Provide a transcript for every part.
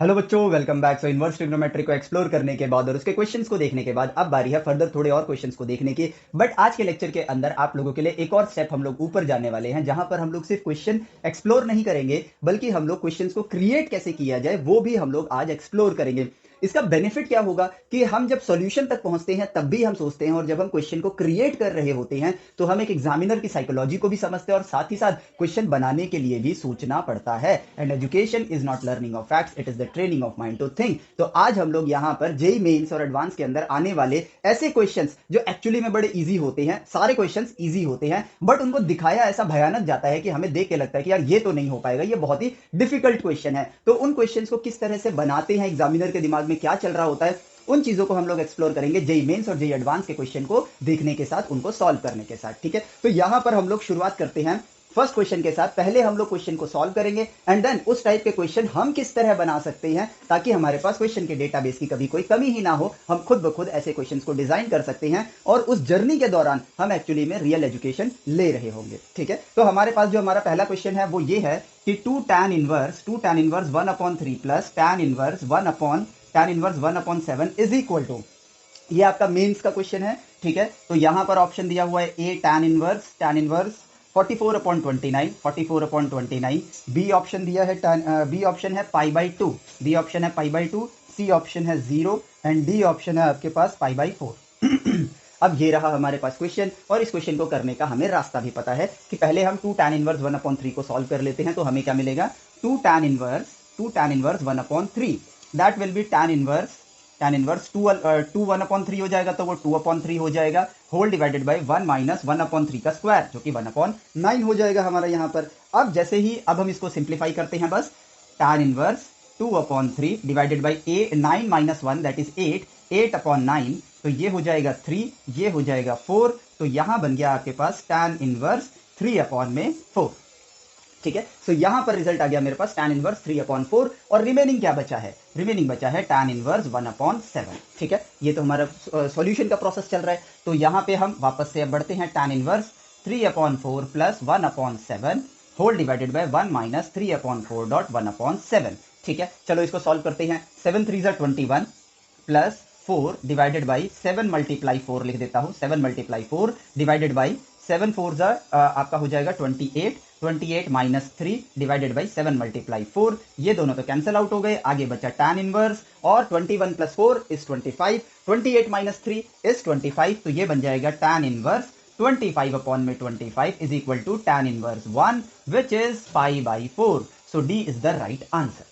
Hello बच्चों, welcome back. सो inverse trigonometry को explore करने के बाद और उसके क्वेश्चंस को देखने के बाद अब बारी है फर्दर थोड़े और क्वेश्चंस को देखने की। बट आज के लेक्चर के अंदर आप लोगों के लिए एक और स्टेप हम लोग ऊपर जाने वाले हैं, जहां पर हम लोग सिर्फ क्वेश्चन एक्सप्लोर नहीं करेंगे बल्कि हम लोग क्वेश्चंस को क्रिएट कैसे किया जाए वो भी हम लोग आज एक्सप्लोर करेंगे। इसका बेनिफिट क्या होगा कि हम जब सॉल्यूशन तक पहुंचते हैं तब भी हम सोचते हैं, और जब हम क्वेश्चन को क्रिएट कर रहे होते हैं तो हम एक एग्जामिनर की साइकोलॉजी को भी समझते हैं और साथ ही साथ क्वेश्चन बनाने के लिए भी सोचना पड़ता है। And education is not learning of facts, it is the training of mind to think. तो आज हम लोग यहाँ पर जेई मेंस और एडवांस के अंदर आने वाले ऐसे क्वेश्चंस जो एक्चुअली में बड़े इजी होते हैं, सारे क्वेश्चंस इजी होते हैं बट उनको दिखाया ऐसा भयानक जाता है कि हमें देख के लगता है कि यार ये तो नहीं हो पाएगा, ये बहुत ही डिफिकल्ट क्वेश्चन है। तो उन क्वेश्चंस को किस तरह से बनाते हैं, एग्जामिनर के दिमाग में क्या चल रहा होता है, उन चीजों को हम लोग एक्सप्लोर करेंगे जेई मेंस और जेई एडवांस के क्वेश्चन को देखने के साथ, उनको सॉल्व करने के साथ। ठीक है, तो यहां पर हम लोग शुरुआत करते हैं फर्स्ट क्वेश्चन के साथ। पहले हम लोग क्वेश्चन को सॉल्व करेंगे एंड देन उस टाइप के क्वेश्चन हम किस तरह बना सकते हैं ताकि हमारे पास क्वेश्चन के डेटाबेस की कभी कोई कमी ही ना हो। हम खुद ब खुद ऐसे क्वेश्चंस को डिजाइन कर सकते हैं और उस जर्नी के दौरान हम एक्चुअली में रियल एजुकेशन ले रहे होंगे। ठीक है, तो हमारे पास जो हमारा पहला क्वेश्चन है वो ये है कि two tan inverse 1/3 plus tan inverse 1/7 is equal to, ये आपका मेंस का क्वेश्चन है। ठीक है, तो यहां पर ऑप्शन दिया हुआ है ए टैन इनवर्स 44/29, बी ऑप्शन दिया है बी ऑप्शन है π/2, सी ऑप्शन है 0 एंड डी ऑप्शन है आपके पास π/4। अब ये रहा हमारे पास क्वेश्चन, और इस क्वेश्चन को करने का हमें रास्ता भी पता है कि पहले हम टू टैन इनवर्स 1/3 को सॉल्व कर लेते हैं। तो हमें क्या मिलेगा, two tan inverse 1/3, that will be tan inverse 2 1/3 हो जाएगा, तो वो 2/3 हो जाएगा होल डिवाइडेड बाय 1 माइनस 1/3 का स्क्वायर जो कि 1/9 हो जाएगा हमारा यहाँ पर। अब जैसे ही अब हम इसको सिंप्लीफाई करते हैं, बस tan inverse 2/3 divided by 9 minus 1 that is 8/9, तो ये हो जाएगा 3, ये हो जाएगा 4, तो यहां बन गया आपके पास टैन इनवर्स 3/4। ठीक है, सो यहां पर रिजल्ट आ गया मेरे पास टैन इनवर्स 3/4, और रिमेनिंग क्या बचा है, रिमेनिंग बचा है टैन इनवर्स 1/7। ठीक है, ये तो हमारा सॉल्यूशन का प्रोसेस चल रहा है। तो यहां पे हम वापस से अब बढ़ते हैं, tan inverse 3/4 plus 1/7 whole divided by 1 minus 3/4.1/7। ठीक है, चलो इसको सॉल्व करते हैं। 7 3 21 प्लस 4 डिवाइडेड बाई 7 मल्टीप्लाई 4 लिख देता हूं, 7 मल्टीप्लाई 4 डिवाइडेड बाई 7 4 आपका हो जाएगा 28 माइनस 3 डिवाइडेड बाई 7 मल्टीप्लाई 4, ये दोनों तो कैंसिल आउट हो गए। आगे बचा टैन इनवर्स, और 21 प्लस 4 इज 25, 28 माइनस 3 इज 25, तो ये बन जाएगा tan inverse 25/25 is equal to tan inverse 1 which is π/4। So D is the right answer.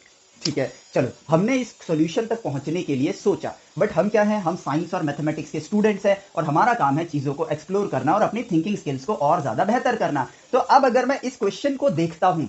ठीक है, चलो हमने इस सॉल्यूशन तक पहुंचने के लिए सोचा, बट हम क्या हैं, हम साइंस और मैथमेटिक्स के स्टूडेंट्स हैं और हमारा काम है चीजों को एक्सप्लोर करना और अपनी थिंकिंग स्किल्स को और ज्यादा बेहतर करना। तो अब अगर मैं इस क्वेश्चन को देखता हूं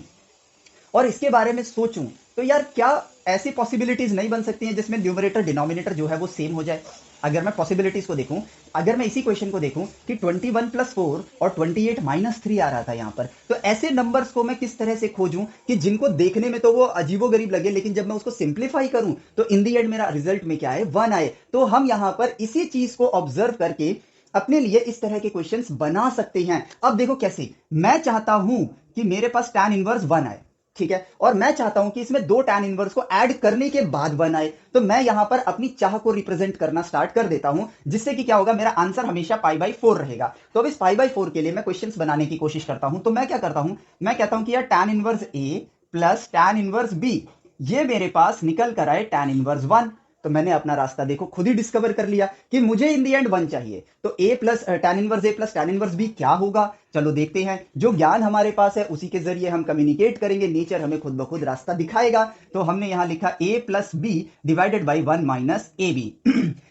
और इसके बारे में सोचूं तो यार क्या ऐसी पॉसिबिलिटीज नहीं बन सकती हैं जिसमें न्यूमरेटर डिनोमिनेटर जो है वो सेम हो जाए। अगर मैं पॉसिबिलिटीज को देखूं, अगर मैं इसी क्वेश्चन को देखूं कि 21 प्लस 4 और 28 माइनस 3 आ रहा था यहां पर, तो ऐसे नंबर्स को मैं किस तरह से खोजूं कि जिनको देखने में तो वो अजीबोगरीब लगे लेकिन जब मैं उसको सिंप्लीफाई करूं तो इन दी एंड मेरा रिजल्ट में क्या है, 1 आए। तो हम यहां पर इसी चीज को ऑब्जर्व करके अपने लिए इस तरह के क्वेश्चंस बना सकते हैं। अब देखो कैसे, मैं चाहता हूं कि मेरे पास टैन इनवर्स 1 आए, ठीक है, और मैं चाहता हूं कि इसमें दो टैन इनवर्स को ऐड करने के बाद 1 आए, तो मैं यहां पर अपनी चाह को रिप्रेजेंट करना स्टार्ट कर देता हूं, जिससे कि क्या होगा, मेरा आंसर हमेशा π/4 रहेगा। तो अब इस π/4 के लिए मैं क्वेश्चंस बनाने की कोशिश करता हूं। तो मैं क्या करता हूं, मैं कहता हूं कि यार टैन इनवर्स ए प्लस टैन इनवर्स बी, ये मेरे पास निकल कर आए टैन इनवर्स 1। तो मैंने अपना रास्ता देखो खुद ही डिस्कवर कर लिया कि मुझे इन दी एंड 1 चाहिए। तो ए प्लस टैन इनवर्स बी क्या होगा, चलो देखते हैं। जो ज्ञान हमारे पास है उसी के जरिए हम कम्युनिकेट करेंगे, नेचर हमें खुद ब खुद रास्ता दिखाएगा। तो हमने यहां लिखा a plus B divided by 1 minus A B.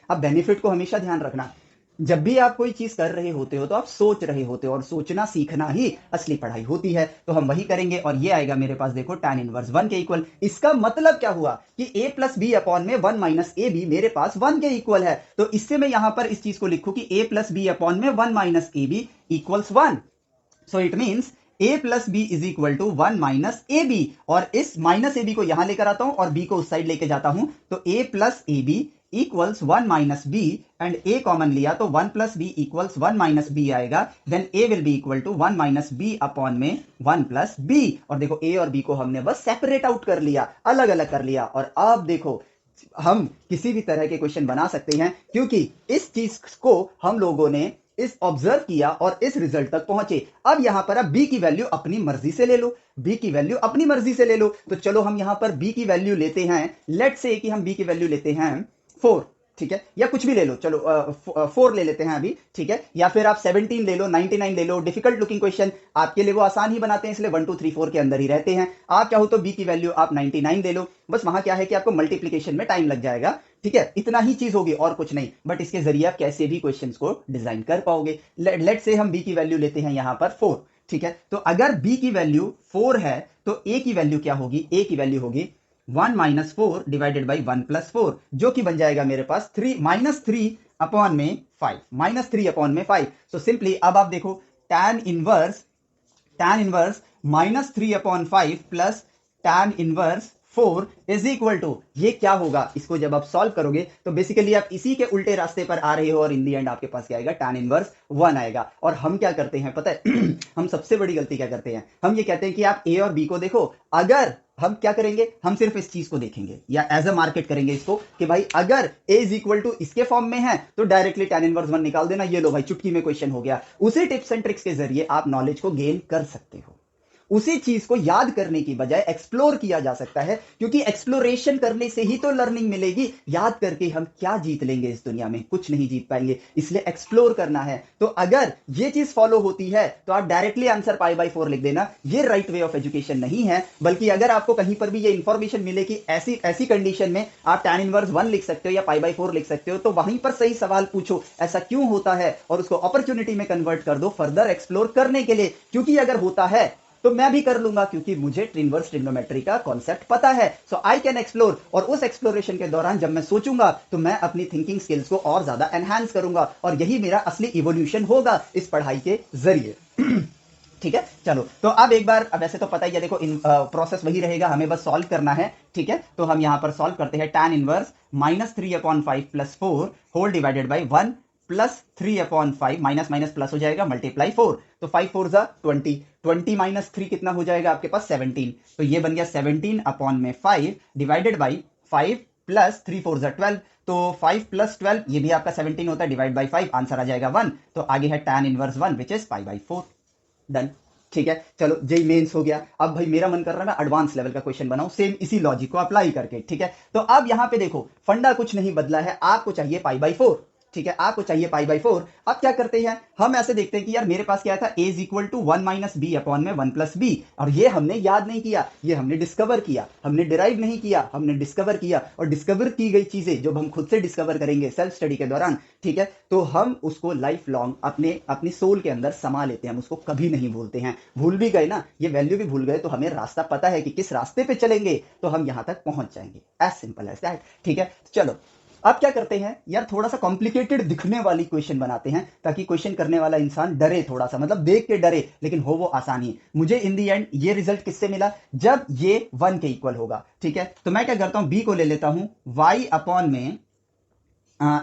अब बेनिफिट को हमेशा ध्यान रखना, जब भी आप कोई चीज कर रहे होते हो तो आप सोच रहे होते हो, और सोचना सीखना ही असली पढ़ाई होती है। तो हम वही करेंगे, और ये आएगा मेरे पास देखो टैन इनवर्स 1 के इक्वल। इसका मतलब क्या हुआ कि a प्लस बी अपॉन में 1 माइनस ए बी मेरे पास 1 के इक्वल है। तो इससे मैं यहां पर इस चीज को लिखूं कि a प्लस बी अपॉन में 1 minus A B equals 1। So it means a plus B is equal to 1 minus A B, और इस माइनस ए बी को यहां लेकर आता हूं और b को उस साइड लेके जाता हूं, तो a plus A B equals 1 minus B and A common लिया तो 1 plus B equals 1 minus B आएगा, then A will be equal to 1 minus B upon में 1 प्लस बी। और देखो ए और बी को हमने बस सेपरेट आउट कर लिया, अलग अलग कर लिया। और अब देखो हम किसी भी तरह के क्वेश्चन बना सकते हैं, क्योंकि इस चीज को हम लोगों ने इस ऑब्जर्व किया और इस रिजल्ट तक पहुंचे। अब यहां पर अब b की वैल्यू अपनी मर्जी से ले लो, b की वैल्यू अपनी मर्जी से ले लो। तो चलो हम यहां पर b की वैल्यू लेते हैं, लेट से कि हम b की वैल्यू लेते हैं 4, ठीक है, या कुछ भी ले लो, चलो 4 ले लेते हैं अभी, ठीक है, या फिर आप 17 ले लो, 99 ले लो। डिफिकल्ट लुकिंग क्वेश्चन आपके लिए वो आसान ही बनाते हैं, इसलिए 1 2 3 4 के अंदर ही रहते हैं। आप चाहो तो b की वैल्यू आप 99 ले लो, बस वहां क्या है कि आपको मल्टीप्लीकेशन में टाइम लग जाएगा, ठीक है, इतना ही चीज होगी और कुछ नहीं, बट इसके जरिए आप कैसे भी क्वेश्चंस को डिजाइन कर पाओगे। लेट से हम b की वैल्यू लेते हैं यहां पर 4, ठीक है। तो अगर b की वैल्यू 4 है तो a की वैल्यू क्या होगी, a की वैल्यू होगी 1 माइनस 4 डिवाइडेड बाई 1 प्लस 4, जो कि बन जाएगा मेरे पास 3 माइनस 3 अपॉन में 5, माइनस 3 अपॉन में 5। सो सिंपली अब आप देखो tan inverse minus 3 upon 5 plus tan inverse 4 is equal to, ये क्या होगा, इसको जब आप सॉल्व करोगे तो बेसिकली आप इसी के उल्टे रास्ते पर आ रहे हो और इन दी एंड आपके पास क्या आएगा, tan इनवर्स 1 आएगा। और हम क्या करते हैं पता है हम सबसे बड़ी गलती क्या करते हैं, हम ये कहते हैं कि आप a और b को देखो, अगर हम क्या करेंगे, हम सिर्फ इस चीज को देखेंगे या एज अ मार्केट करेंगे इसको कि भाई अगर a इज इक्वल टू इसके फॉर्म में है तो डायरेक्टली tan इनवर्स 1 निकाल देना, ये लो भाई चुटकी में क्वेश्चन हो गया। उसी टिप्स एंड ट्रिक्स के जरिए आप नॉलेज को गेन कर सकते हो, उसी चीज को याद करने की बजाय एक्सप्लोर किया जा सकता है, क्योंकि एक्सप्लोरेशन करने से ही तो लर्निंग मिलेगी। याद करके हम क्या जीत लेंगे इस दुनिया में, कुछ नहीं जीत पाएंगे, इसलिए एक्सप्लोर करना है। तो अगर ये चीज फॉलो होती है तो आप डायरेक्टली आंसर π/4 लिख देना, ये राइट वे ऑफ एजुकेशन नहीं है। बल्कि अगर आपको कहीं पर भी ये इंफॉर्मेशन मिले कि ऐसी कंडीशन में आप tan इनवर्स 1 लिख सकते हो या π/4 लिख सकते हो, तो वहीं पर सही सवाल पूछो ऐसा क्यों होता है और उसको अपॉर्चुनिटी में कन्वर्ट कर दो फर्दर एक्सप्लोर करने के लिए। क्योंकि अगर होता है तो मैं भी कर लूंगा, क्योंकि मुझे इनवर्स ट्रिग्नोमेट्री का कॉन्सेप्ट पता है। सो आई कैन एक्सप्लोर, और उस एक्सप्लोरेशन के दौरान जब मैं सोचूंगा तो मैं अपनी थिंकिंग स्किल्स को और ज्यादा एनहांस करूंगा, और यही मेरा असली इवोल्यूशन होगा इस पढ़ाई के जरिए ठीक है। चलो तो अब एक बार, वैसे तो पता ही है, देखो प्रोसेस वही रहेगा, हमें बस सॉल्व करना है, ठीक है। तो हम यहां पर सॉल्व करते हैं, tan inverse minus 3 upon 5 plus 4 whole divided by 1 plus 3 upon 5, minus minus plus हो जाएगा, मल्टीप्लाई 4, तो 5 4 जा 20, 20 माइनस 3 कितना हो जाएगा आपके पास 17, तो ये बन गया 17 अपॉन में 5 डिवाइडेड बाई 5 प्लस 3 4 जा 12, तो 5 प्लस 12 ये भी आपका 17 होता है, डिवाइड बाई 5, आंसर आ जाएगा 1। तो आगे है tan inverse 1 which is π/4, done, ठीक है। चलो जेई मेंस हो गया। अब भाई मेरा मन कर रहा है मैं एडवांस लेवल का क्वेश्चन बनाऊं सेम इसी लॉजिक को अप्लाई करके, ठीक है। तो अब यहां पे देखो फंडा कुछ नहीं बदला है, आपको चाहिए π/4, ठीक है, आपको चाहिए π/4। अब क्या करते हैं, हम ऐसे देखते हैं कि यार मेरे पास क्या था, a is equal to 1 minus B upon में 1 प्लस बी, और ये हमने याद नहीं किया, ये हमने डिस्कवर किया, हमने डिराइव नहीं किया, हमने डिस्कवर किया। और डिस्कवर की गई चीजें जब हम खुद से डिस्कवर करेंगे सेल्फ स्टडी के दौरान, ठीक है, तो हम उसको लाइफ लॉन्ग अपनी सोल के अंदर समा लेते हैं, हम उसको कभी नहीं भूलते हैं। भूल भी गए ना, ये वैल्यू भी भूल गए, तो हमें रास्ता पता है कि किस रास्ते पे चलेंगे तो हम यहां तक पहुंच जाएंगे, एज सिंपल एज दैट, ठीक है। चलो अब क्या करते हैं यार, थोड़ा सा कॉम्प्लिकेटेड दिखने वाली क्वेश्चन बनाते हैं, ताकि क्वेश्चन करने वाला इंसान डरे थोड़ा सा, मतलब देख के डरे, लेकिन हो वो आसानी। मुझे इन दी एंड ये रिजल्ट किससे मिला, जब ये 1 के इक्वल होगा, ठीक है। तो मैं क्या करता हूं, बी को ले लेता हूं y अपॉन में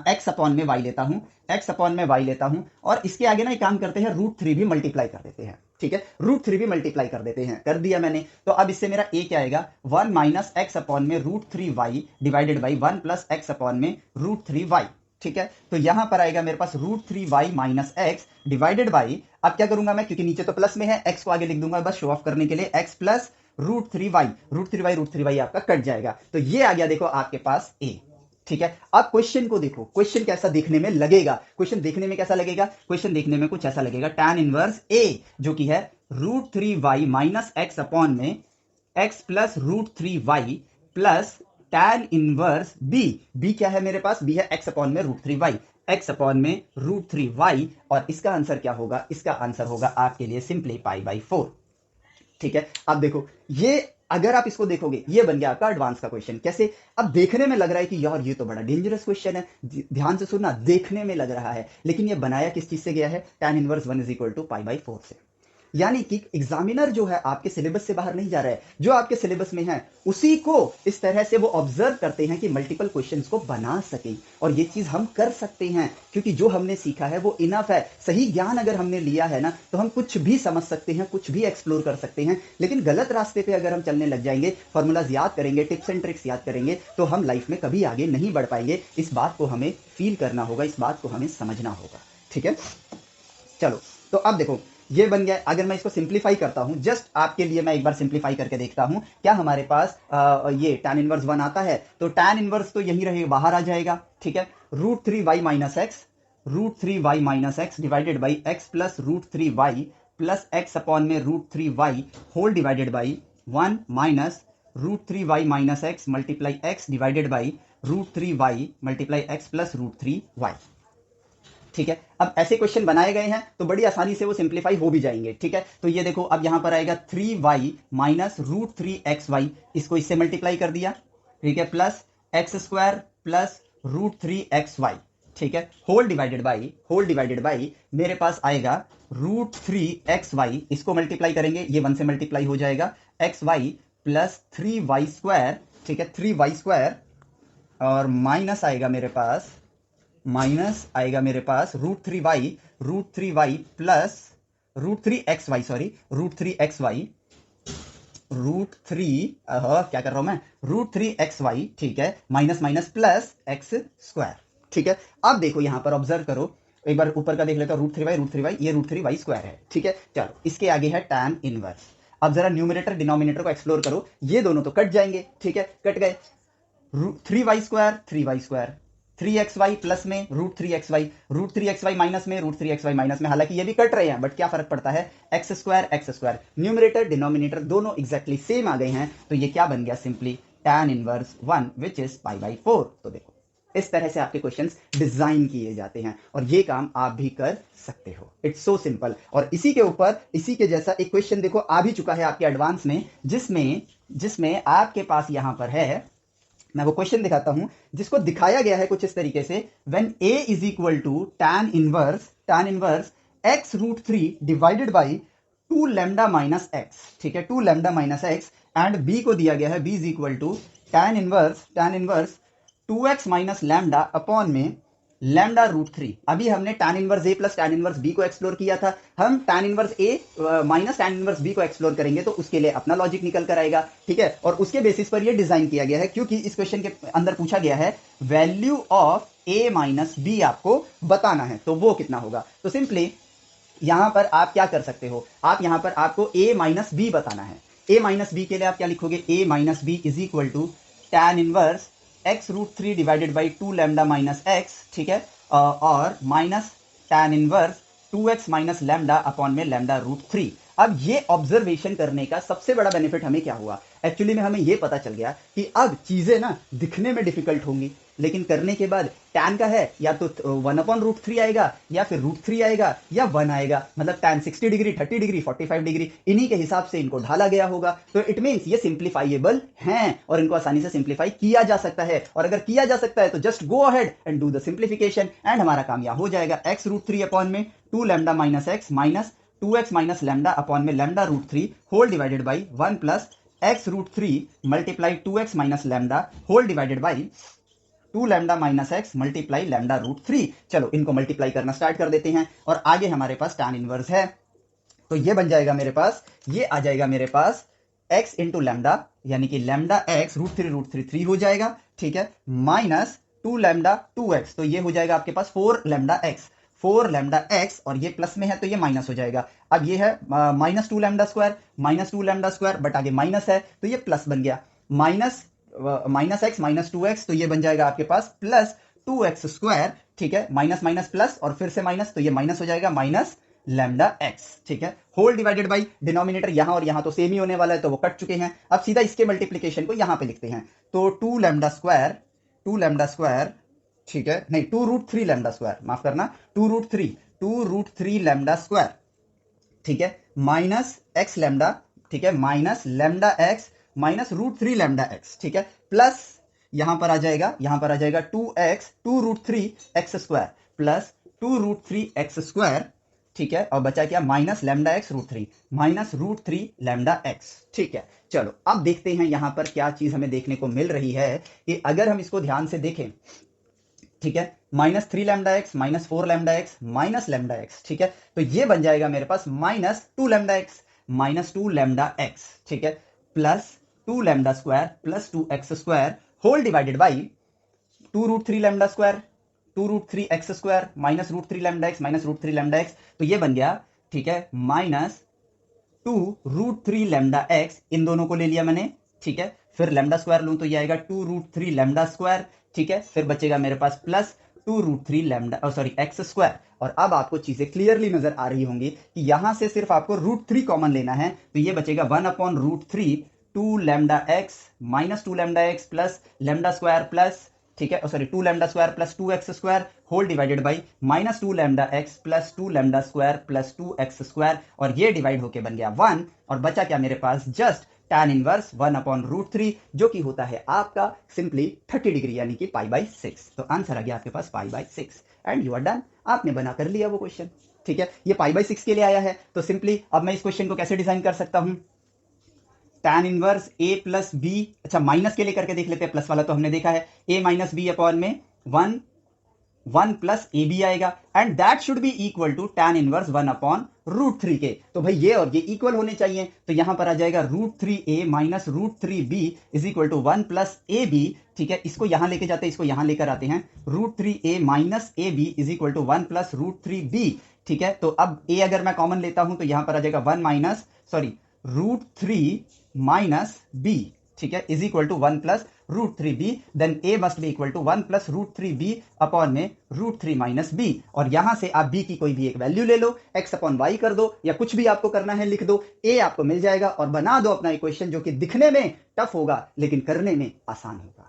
x अपॉन में y लेता हूं, x अपॉन में y लेता हूं, और इसके आगे ना एक काम करते हैं, √3 भी मल्टीप्लाई कर देते हैं, ठीक है, √3 भी मल्टीप्लाई कर देते हैं, कर दिया मैंने। तो अब इससे मेरा a क्या आएगा, 1 माइनस एक्स अपॉन में √3y divided by 1 plus X upon में √3y, ठीक है। तो यहां पर आएगा मेरे पास √3y minus X divided by, अब क्या करूंगा मैं, क्योंकि नीचे तो प्लस में है, x को आगे लिख दूंगा बस शो ऑफ करने के लिए, x प्लस √3y आपका कट जाएगा, तो ये आ गया देखो आपके पास a, ठीक है। अब क्वेश्चन को देखो, क्वेश्चन कैसा देखने में लगेगा, क्वेश्चन देखने में कैसा लगेगा, क्वेश्चन देखने में कुछ ऐसा लगेगा, tan इनवर्स a जो कि है √3y माइनस एक्स अपॉन में x plus √3y plus tan inverse b क्या है मेरे पास, b है x अपॉन में √3y, x अपॉन में √3y, और इसका आंसर क्या होगा, इसका आंसर होगा आपके लिए सिंपली π/4, ठीक है। अब देखो ये अगर आप इसको देखोगे, ये बन गया आपका एडवांस का क्वेश्चन। कैसे, अब देखने में लग रहा है कि यार ये तो बड़ा डेंजरस क्वेश्चन है, ध्यान से सुनना, देखने में लग रहा है, लेकिन ये बनाया किस चीज से गया है, tan inverse 1 is equal to π/4 से। यानी कि एग्जामिनर जो है आपके सिलेबस से बाहर नहीं जा रहा है, जो आपके सिलेबस में है उसी को इस तरह से वो ऑब्जर्व करते हैं कि मल्टीपल क्वेश्चंस को बना सके। और ये चीज हम कर सकते हैं क्योंकि जो हमने सीखा है वो इनफ है। सही ज्ञान अगर हमने लिया है ना तो हम कुछ भी समझ सकते हैं, कुछ भी एक्सप्लोर कर सकते हैं। लेकिन गलत रास्ते पे अगर हम चलने लग जाएंगे, फॉर्मूलाज याद करेंगे, टिप्स एंड ट्रिक्स याद करेंगे, तो हम लाइफ में कभी आगे नहीं बढ़ पाएंगे। इस बात को हमें फील करना होगा, इस बात को हमें समझना होगा। ठीक है, चलो तो अब देखो ये बन गया। अगर मैं इसको सिंप्लीफाई करता हूं, जस्ट आपके लिए मैं एक बार सिंप्लीफाई करके देखता हूं, क्या हमारे पास ये tan इनवर्स 1 आता है, तो tan इनवर्स तो यही रहेगा, बाहर आ जाएगा। ठीक है, √3y minus X divided by X plus √3y plus X upon में √3y whole divided by 1 minus √3y minus x multiply X divided by √3y multiply X plus √3y। ठीक है, अब ऐसे क्वेश्चन बनाए गए हैं तो बड़ी आसानी से वो सिंप्लीफाई हो भी जाएंगे। ठीक है, तो ये देखो अब यहां पर आएगा 3y माइनस √3xy, इसको इससे मल्टीप्लाई कर दिया। ठीक है, plus x square plus √3xy। ठीक है, होल डिवाइडेड बाई मेरे पास आएगा √3xy, इसको मल्टीप्लाई करेंगे, ये 1 से मल्टीप्लाई हो जाएगा, xy प्लस 3y स्क्वायर। ठीक है, 3y स्क्वायर और माइनस आएगा मेरे पास √3y plus √3xy, sorry √3xy, क्या कर रहा हूं मैं, √3xy। ठीक है, minus minus plus x square. ठीक है, अब देखो यहां पर ऑब्जर्व करो, एक बार ऊपर का देख लेता हूं, √3y ये √3y स्क्वायर है। ठीक है, चलो इसके आगे है tan इनवर्स। अब जरा न्यूमरेटर डिनोमिनेटर को एक्सप्लोर करो, ये दोनों तो कट जाएंगे। ठीक है, कट गए, 3y स्क्वायर 3xy प्लस में √3xy माइनस में √3xy माइनस में, हालांकि ये भी कट रहे हैं बट क्या फर्क पड़ता है, एक्स स्क्वायर न्यूमरेटर डिनोमिनेटर दोनों एग्जैक्टली सेम आ गए हैं, तो ये क्या बन गया, simply tan inverse 1 which is π/4। तो देखो इस तरह से आपके क्वेश्चंस डिजाइन किए जाते हैं और ये काम आप भी कर सकते हो। It's so simple. और इसी के ऊपर इसी के जैसा एक क्वेश्चन देखो आ भी चुका है आपके एडवांस में, जिसमें आपके पास यहां पर है, मैं वो क्वेश्चन दिखाता हूं जिसको दिखाया गया है कुछ इस तरीके से, when a is equal to tan inverse x√3 divided by 2 lambda minus X. ठीक है, 2 lambda minus X, and b को दिया गया है b is equal to tan inverse 2x minus lambda upon में लैम्डा √3। अभी हमने tan inverse a plus tan inverse b को एक्सप्लोर किया था, हम tan inverse a minus tan inverse b को एक्सप्लोर करेंगे तो उसके लिए अपना लॉजिक निकल कर आएगा। ठीक है, और उसके बेसिस पर ये डिजाइन किया गया है, क्योंकि इस क्वेश्चन के अंदर पूछा गया है value of a minus b आपको बताना है, तो वो कितना होगा। तो सिंपली यहां पर आप क्या कर सकते हो, आप यहां पर आपको a माइनस b बताना है। a माइनस b के लिए आप क्या लिखोगे, a minus b is equal to tan inverse x√3 divided by 2 lambda minus X. ठीक है, और minus tan inverse 2x minus lambda upon में लैम्डा √3। अब ये ऑब्जर्वेशन करने का सबसे बड़ा बेनिफिट हमें क्या हुआ, एक्चुअली में हमें ये पता चल गया कि अब चीजें ना दिखने में डिफिकल्ट होंगी लेकिन करने के बाद tan का है या तो 1/√3 आएगा या फिर √3 आएगा या 1 आएगा, मतलब tan 60 डिग्री 30 डिग्री 45 डिग्री, इन्हीं के हिसाब से इनको ढाला गया होगा। तो इट मीन्स ये सिंप्लीफाइएबल हैं और इनको आसानी से सिंप्लीफाई किया जा सकता है, और अगर किया जा सकता है तो just go ahead and do the simplification and हमारा काम यहां हो जाएगा, x√3 अपॉन में 2 lambda minus x minus 2x minus lambda upon में lambda √3 whole divided by 1 plus x√3 multiply 2x minus lambda whole divided by 2 lambda minus x multiply lambda √3। चलो इनको multiply करना स्टार्ट कर देते हैं और आगे हमारे पास tan इनवर्स है, तो ये बन जाएगा मेरे पास, ये आ जाएगा मेरे पास x इंटू लैम्डा, यानी कि लैम्डा x √3 3 हो जाएगा। ठीक है, माइनस 2 लैम्डा 2x, तो ये हो जाएगा आपके पास 4 लैम्डा x, और ये प्लस में है तो ये माइनस हो जाएगा। अब ये है माइनस 2 लैम्डा स्क्वायर, बट आगे माइनस है तो ये प्लस बन गया, माइनस एक्स माइनस 2x, तो ये बन जाएगा आपके पास प्लस 2x स्क्वायर। ठीक है, माइनस माइनस प्लस और फिर से माइनस, तो ये माइनस हो जाएगा माइनस लैम्डा एक्स। ठीक है, होल डिवाइडेड बाई डिनोमिनेटर यहां और यहां तो सेम ही होने वाला है तो वो कट चुके हैं। अब सीधा इसके मल्टीप्लीकेशन को यहां पे लिखते हैं, तो 2 लैम्डा स्क्वायर, ठीक है, नहीं 2√3 लैम्डा स्क्वायर, माफ करना 2√3 लैम्डा स्क्वायर। ठीक है, माइनस एक्स लैम्डा, ठीक है, minus lambda x minus √3 lambda x. ठीक है, प्लस यहां पर आ जाएगा 2x 2√3 X square plus 2√3 X square. ठीक है, और बचा क्या, minus lambda X root three, minus root three lambda x. ठीक है, चलो अब देखते हैं यहां पर क्या चीज हमें देखने को मिल रही है कि अगर हम इसको ध्यान से देखें, ठीक है, minus three lambda x minus four lambda x minus lambda x, ठीक है, तो ये बन जाएगा मेरे पास minus two lambda x minus two lambda x, ठीक है, plus two lambda square plus two x square whole divided by two root three lambda square, two root three x square minus root three lambda x minus root three lambda x, तो ये बन गया, ठीक है, minus two root three lambda x, इन दोनों को ले लिया मैंने, ठीक है, फिर लैम्डा स्क्वायर लूं तो ये आएगा two root three lambda square, ठीक है, फिर बचेगा मेरे पास plus two root three lambda sorry x square. और अब आपको चीजें क्लियरली नजर आ रही होंगी कि यहां से सिर्फ आपको रूट थ्री कॉमन लेना है, तो ये बचेगा one upon root three two lambda x minus two lambda X plus lambda square plus, ठीक है, sorry two lambda square plus two x square whole divided by minus two lambda X plus two lambda square plus two x square, और ये divide होके बन गया one, और बचा क्या मेरे पास, just tan inverse one upon root three, जो कि होता है आपका सिंपली 30 डिग्री यानी कि पाई बाई सिक्स। तो आंसर आ गया आपके पास pi by six and you are done, आपने बना कर लिया वो क्वेश्चन। ठीक है, ये पाई बाई सिक्स के लिए आया है, तो सिंपली अब मैं इस क्वेश्चन को कैसे डिजाइन कर सकता हूं, tan inverse a plus B, अच्छा माइनस के लिए करके देख लेते हैं, प्लस वाला तो हमने देखा है, a माइनस बी अपॉन में one one plus A B आएगा, and that should be equal to tan inverse one upon root three के, तो भाई ये और ये इक्वल होने चाहिए, तो यहां पर आ जाएगा root three A minus root three B is equal to one plus A B, ठीक है, इसको यहां लेके जाते हैं, इसको यहां लेकर आते हैं, root three A minus A B is equal to one plus root three B, ठीक है, तो अब ए अगर मैं कॉमन लेता हूं तो यहां पर आ जाएगा one minus sorry root three minus B, ठीक है, is equal to one plus root three B, then A must be equal to one plus root three B upon में रूट थ्री माइनस बी, और यहां से आप B की कोई भी एक वैल्यू ले लो, एक्स अपॉन वाई कर दो, या कुछ भी आपको करना है लिख दो, ए आपको मिल जाएगा, और बना दो अपना इक्वेशन, जो कि दिखने में टफ होगा लेकिन करने में आसान होगा।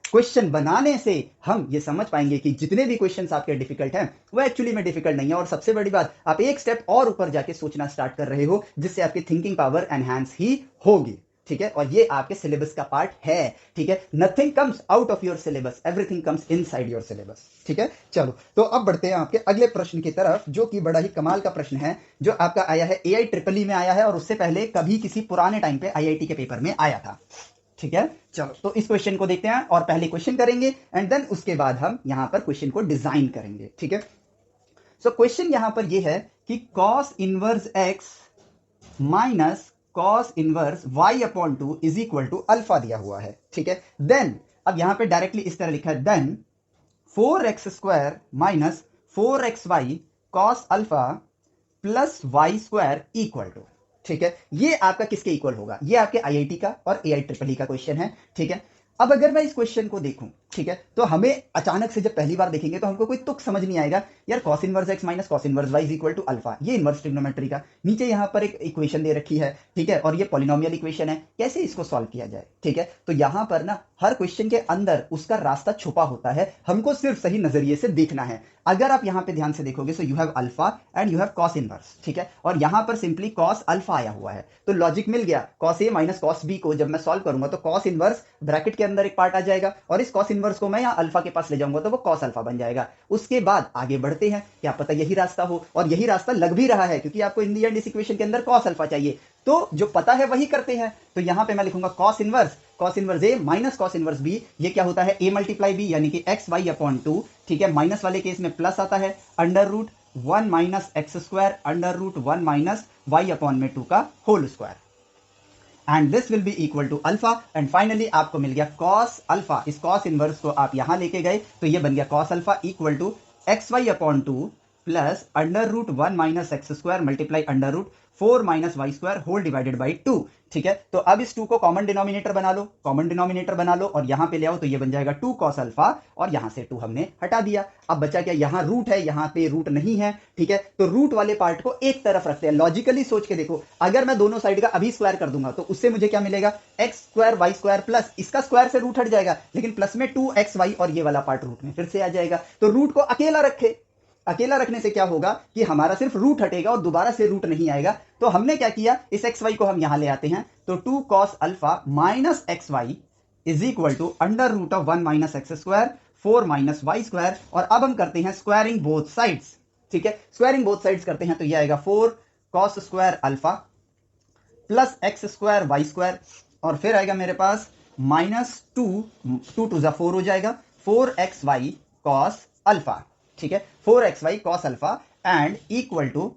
क्वेश्चन बनाने से हम ये समझ पाएंगे कि जितने भी क्वेश्चंस आपके डिफिकल्ट हैं वो एक्चुअली में डिफिकल्ट नहीं है, और सबसे बड़ी बात, आप एक स्टेप और ऊपर जाके सोचना स्टार्ट कर रहे हो, जिससे आपकी थिंकिंग पावर एनहांस ही होगी। ठीक है, और ये आपके सिलेबस का पार्ट है। ठीक है, nothing comes out of your syllabus, everything comes inside your syllabus. ठीक है, चलो तो अब बढ़ते हैं आपके अगले प्रश्न की तरफ, जो कि बड़ा ही कमाल का प्रश्न है, जो आपका आया है एआई ट्रिपल ई में आया है, और उससे पहले कभी किसी पुराने टाइम पे आईआईटी के पेपर में आया था। ठीक है, चलो तो इस क्वेश्चन को देखते हैं, और पहले क्वेश्चन करेंगे एंड देन उसके बाद हम यहां पर क्वेश्चन को डिजाइन करेंगे। ठीक है, सो क्वेश्चन यहां पर यह है कि cos inverse X minus cos inverse y upon two is equal to alpha दिया हुआ है। ठीक है, देन अब यहां पे डायरेक्टली इस तरह लिखा है, then 4x square minus 4xy cos alpha plus Y square equal to, ठीक है, ये आपका किसके इक्वल होगा, ये आपके आईआईटी का और एआई ट्रिपल ई का क्वेश्चन है। ठीक है, अब अगर मैं इस क्वेश्चन को देखूं, ठीक है, तो हमें अचानक से जब पहली बार देखेंगे तो हमको कोई तुक समझ नहीं आएगा, यार cos inverse X minus cos inverse Y is equal to alpha, ये इनवर्स ट्रिग्नोमेट्री का, नीचे यहां पर एक इक्वेशन दे रखी है, ठीक है, और ये पॉलिनोमियल इक्वेशन है, कैसे इसको सॉल्व किया जाए। ठीक है, तो यहां पर ना हर क्वेश्चन के अंदर उसका रास्ता छुपा होता है, हमको सिर्फ सही नजरिए से देखना है। अगर आप यहां पे ध्यान से देखोगे, so you have alpha and you have cos inverse, ठीक है, और यहां पर सिंपली कॉस अल्फा आया हुआ है, तो लॉजिक मिल गया, cos A minus cos B को जब मैं सॉल्व करूंगा तो कॉस इनवर्स ब्रैकेट के अंदर एक पार्ट आ जाएगा, और इस कॉस इनवर्स को मैं यहां अल्फा के पास ले जाऊंगा तो वो कॉस अल्फा बन जाएगा। उसके बाद आगे बढ़ते हैं, क्या पता यही रास्ता हो, और यही रास्ता लग भी रहा है, क्योंकि आपको इन दी एंड इस इक्वेशन के अंदर कॉस अल्फा चाहिए, तो जो पता है वही करते हैं। तो यहां पे मैं लिखूंगा कॉस इनवर्स ए माइनस कॉस इनवर्स बी, ये क्या होता है, ए मल्टीप्लाई बी यानी कि एक्स वाई अपॉन टू, ठीक है, माइनस वाले केस में प्लस आता है, under root one minus x square under root one minus Y upon में टू का whole square, and this will be equal to alpha, and finally आपको मिल गया कॉस अल्फा। इस कॉस इनवर्स को आप यहां लेके गए तो ये बन गया cos alpha equal to x Y upon two plus under root one minus x square multiply under root four minus Y square whole divided by to. ठीक है, तो अब इस टू को कॉमन डिनोमिनेटर बना लो और यहां पे ले आओ, तो ये बन जाएगा टू कॉस अल्फा, और यहां से टू हमने हटा दिया। अब बचा क्या, यहां रूट है, यहां पे रूट नहीं है। ठीक है, तो रूट वाले पार्ट को एक तरफ रखते हैं। लॉजिकली सोच के देखो, अगर मैं दोनों साइड का अभी स्क्वायर कर दूंगा तो उससे मुझे क्या मिलेगा, X square Y square plus इसका स्क्वायर से रूट हट जाएगा, लेकिन प्लस में टू एक्स वाई और ये वाला पार्ट रूट में फिर से आ जाएगा। तो रूट को अकेला रखे, अकेला रखने से क्या होगा कि हमारा सिर्फ रूट हटेगा और दोबारा से रूट नहीं आएगा। तो हमने क्या किया, इस एक्स वाई को हम यहां ले आते हैं, तो two cos alpha minus x Y is equal to under root of one minus x square four minus Y square, और अब हम करते हैं स्क्वायरिंग बोथ साइड्स। ठीक है, स्क्वायरिंग बोथ साइड्स करते हैं तो ये आएगा 4 cos square alpha plus x square Y square, और फिर आएगा मेरे पास माइनस 2 टू जा 4 हो जाएगा, 4xy cos अल्फा, ठीक है, 4xy cos alpha and equal to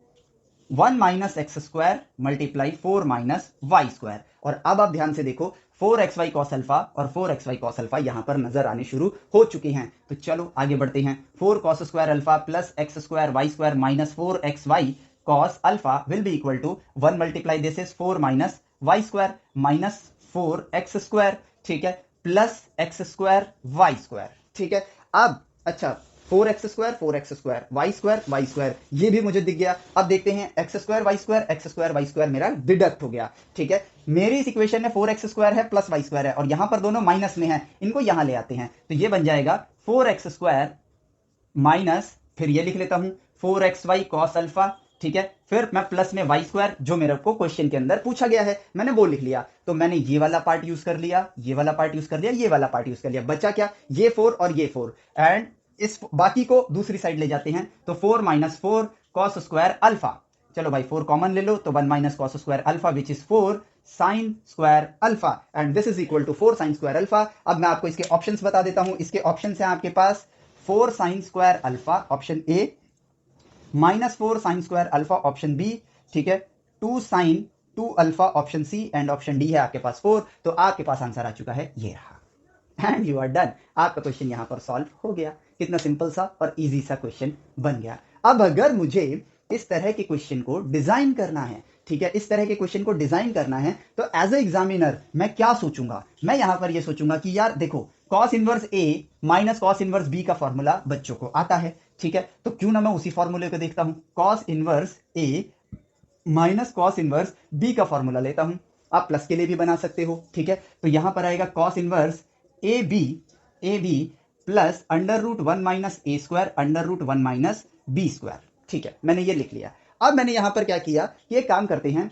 1 minus x square multiply 4 minus Y square. और अब आप ध्यान से देखो 4xy cos अल्फा और 4xy cos अल्फा यहां पर नजर आने शुरू हो चुके हैं। तो चलो आगे बढ़ते हैं। 4 cos square alpha plus x square Y square minus 4xy cos alpha will be equal to 1 multiply this is 4 minus Y square minus 4x square, ठीक है, plus x square Y square, ठीक है। अब अच्छा 4x स्क्वायर वाई स्क्वायर ये भी मुझे दिख गया। अब देखते हैं एक्स स्क्वायर वाई स्क्वायर मेरा डिडक्ट हो गया, ठीक है। मेरी इस इक्वेशन में 4x स्क्वायर है प्लस वाई स्क्वायर है और यहां पर दोनों माइनस में है, इनको यहां ले आते हैं तो ये बन जाएगा 4x स्क्वायर माइनस, फिर ये लिख लेता हूं 4xy cos अल्फा, ठीक है, फिर मैं प्लस में वाई स्क्वायर जो मेरे को क्वेश्चन के अंदर पूछा गया है मैंने वो लिख लिया। तो मैंने ये वाला पार्ट यूज कर लिया, ये वाला पार्ट यूज कर लिया, ये वाला पार्ट यूज कर लिया, बचा क्या, ये 4 और ये 4, एंड इस बाकी को दूसरी साइड ले जाते हैं तो 4 माइनस 4 cos स्क्वायर अल्फा, चलो भाई 4 कॉमन ले लो तो 1 minus cos square alpha which is 4 sine square alpha and this is equal to 4 sine square alpha. अब मैं आपको इसके ऑप्शंस बता देता हूं। इसके ऑप्शंस हैं आपके पास 4 sine square alpha option A, minus 4 sine square alpha option B, ठीक है, 2 sine 2 alpha option C and option D है आपके पास 4। तो आपके पास आंसर आ चुका है, ये रहा, एंड यू आर डन। आपका क्वेश्चन यहां पर सॉल्व हो गया। कितना सिंपल सा और इजी सा क्वेश्चन बन गया। अब अगर मुझे इस तरह के क्वेश्चन को डिजाइन करना है, ठीक है, इस तरह के क्वेश्चन को डिजाइन करना है तो एज ए एग्जामिनर मैं क्या सोचूंगा, मैं यहां पर ये सोचूंगा कि यार देखो cos इनवर्स ए माइनस cos इनवर्स बी का फॉर्मूला बच्चों को आता है, ठीक है, तो क्यों ना मैं उसी फॉर्मूले को देखता हूं, cos इनवर्स ए माइनस cos इनवर्स बी का फॉर्मूला लेता हूं। आप प्लस के लिए भी बना सकते हो, ठीक है, तो यहां पर आएगा cos inverse A B plus under root 1 minus A square under root 1 minus B square, ठीक है, मैंने ये लिख लिया। अब मैंने यहां पर क्या किया कि एक काम करते हैं,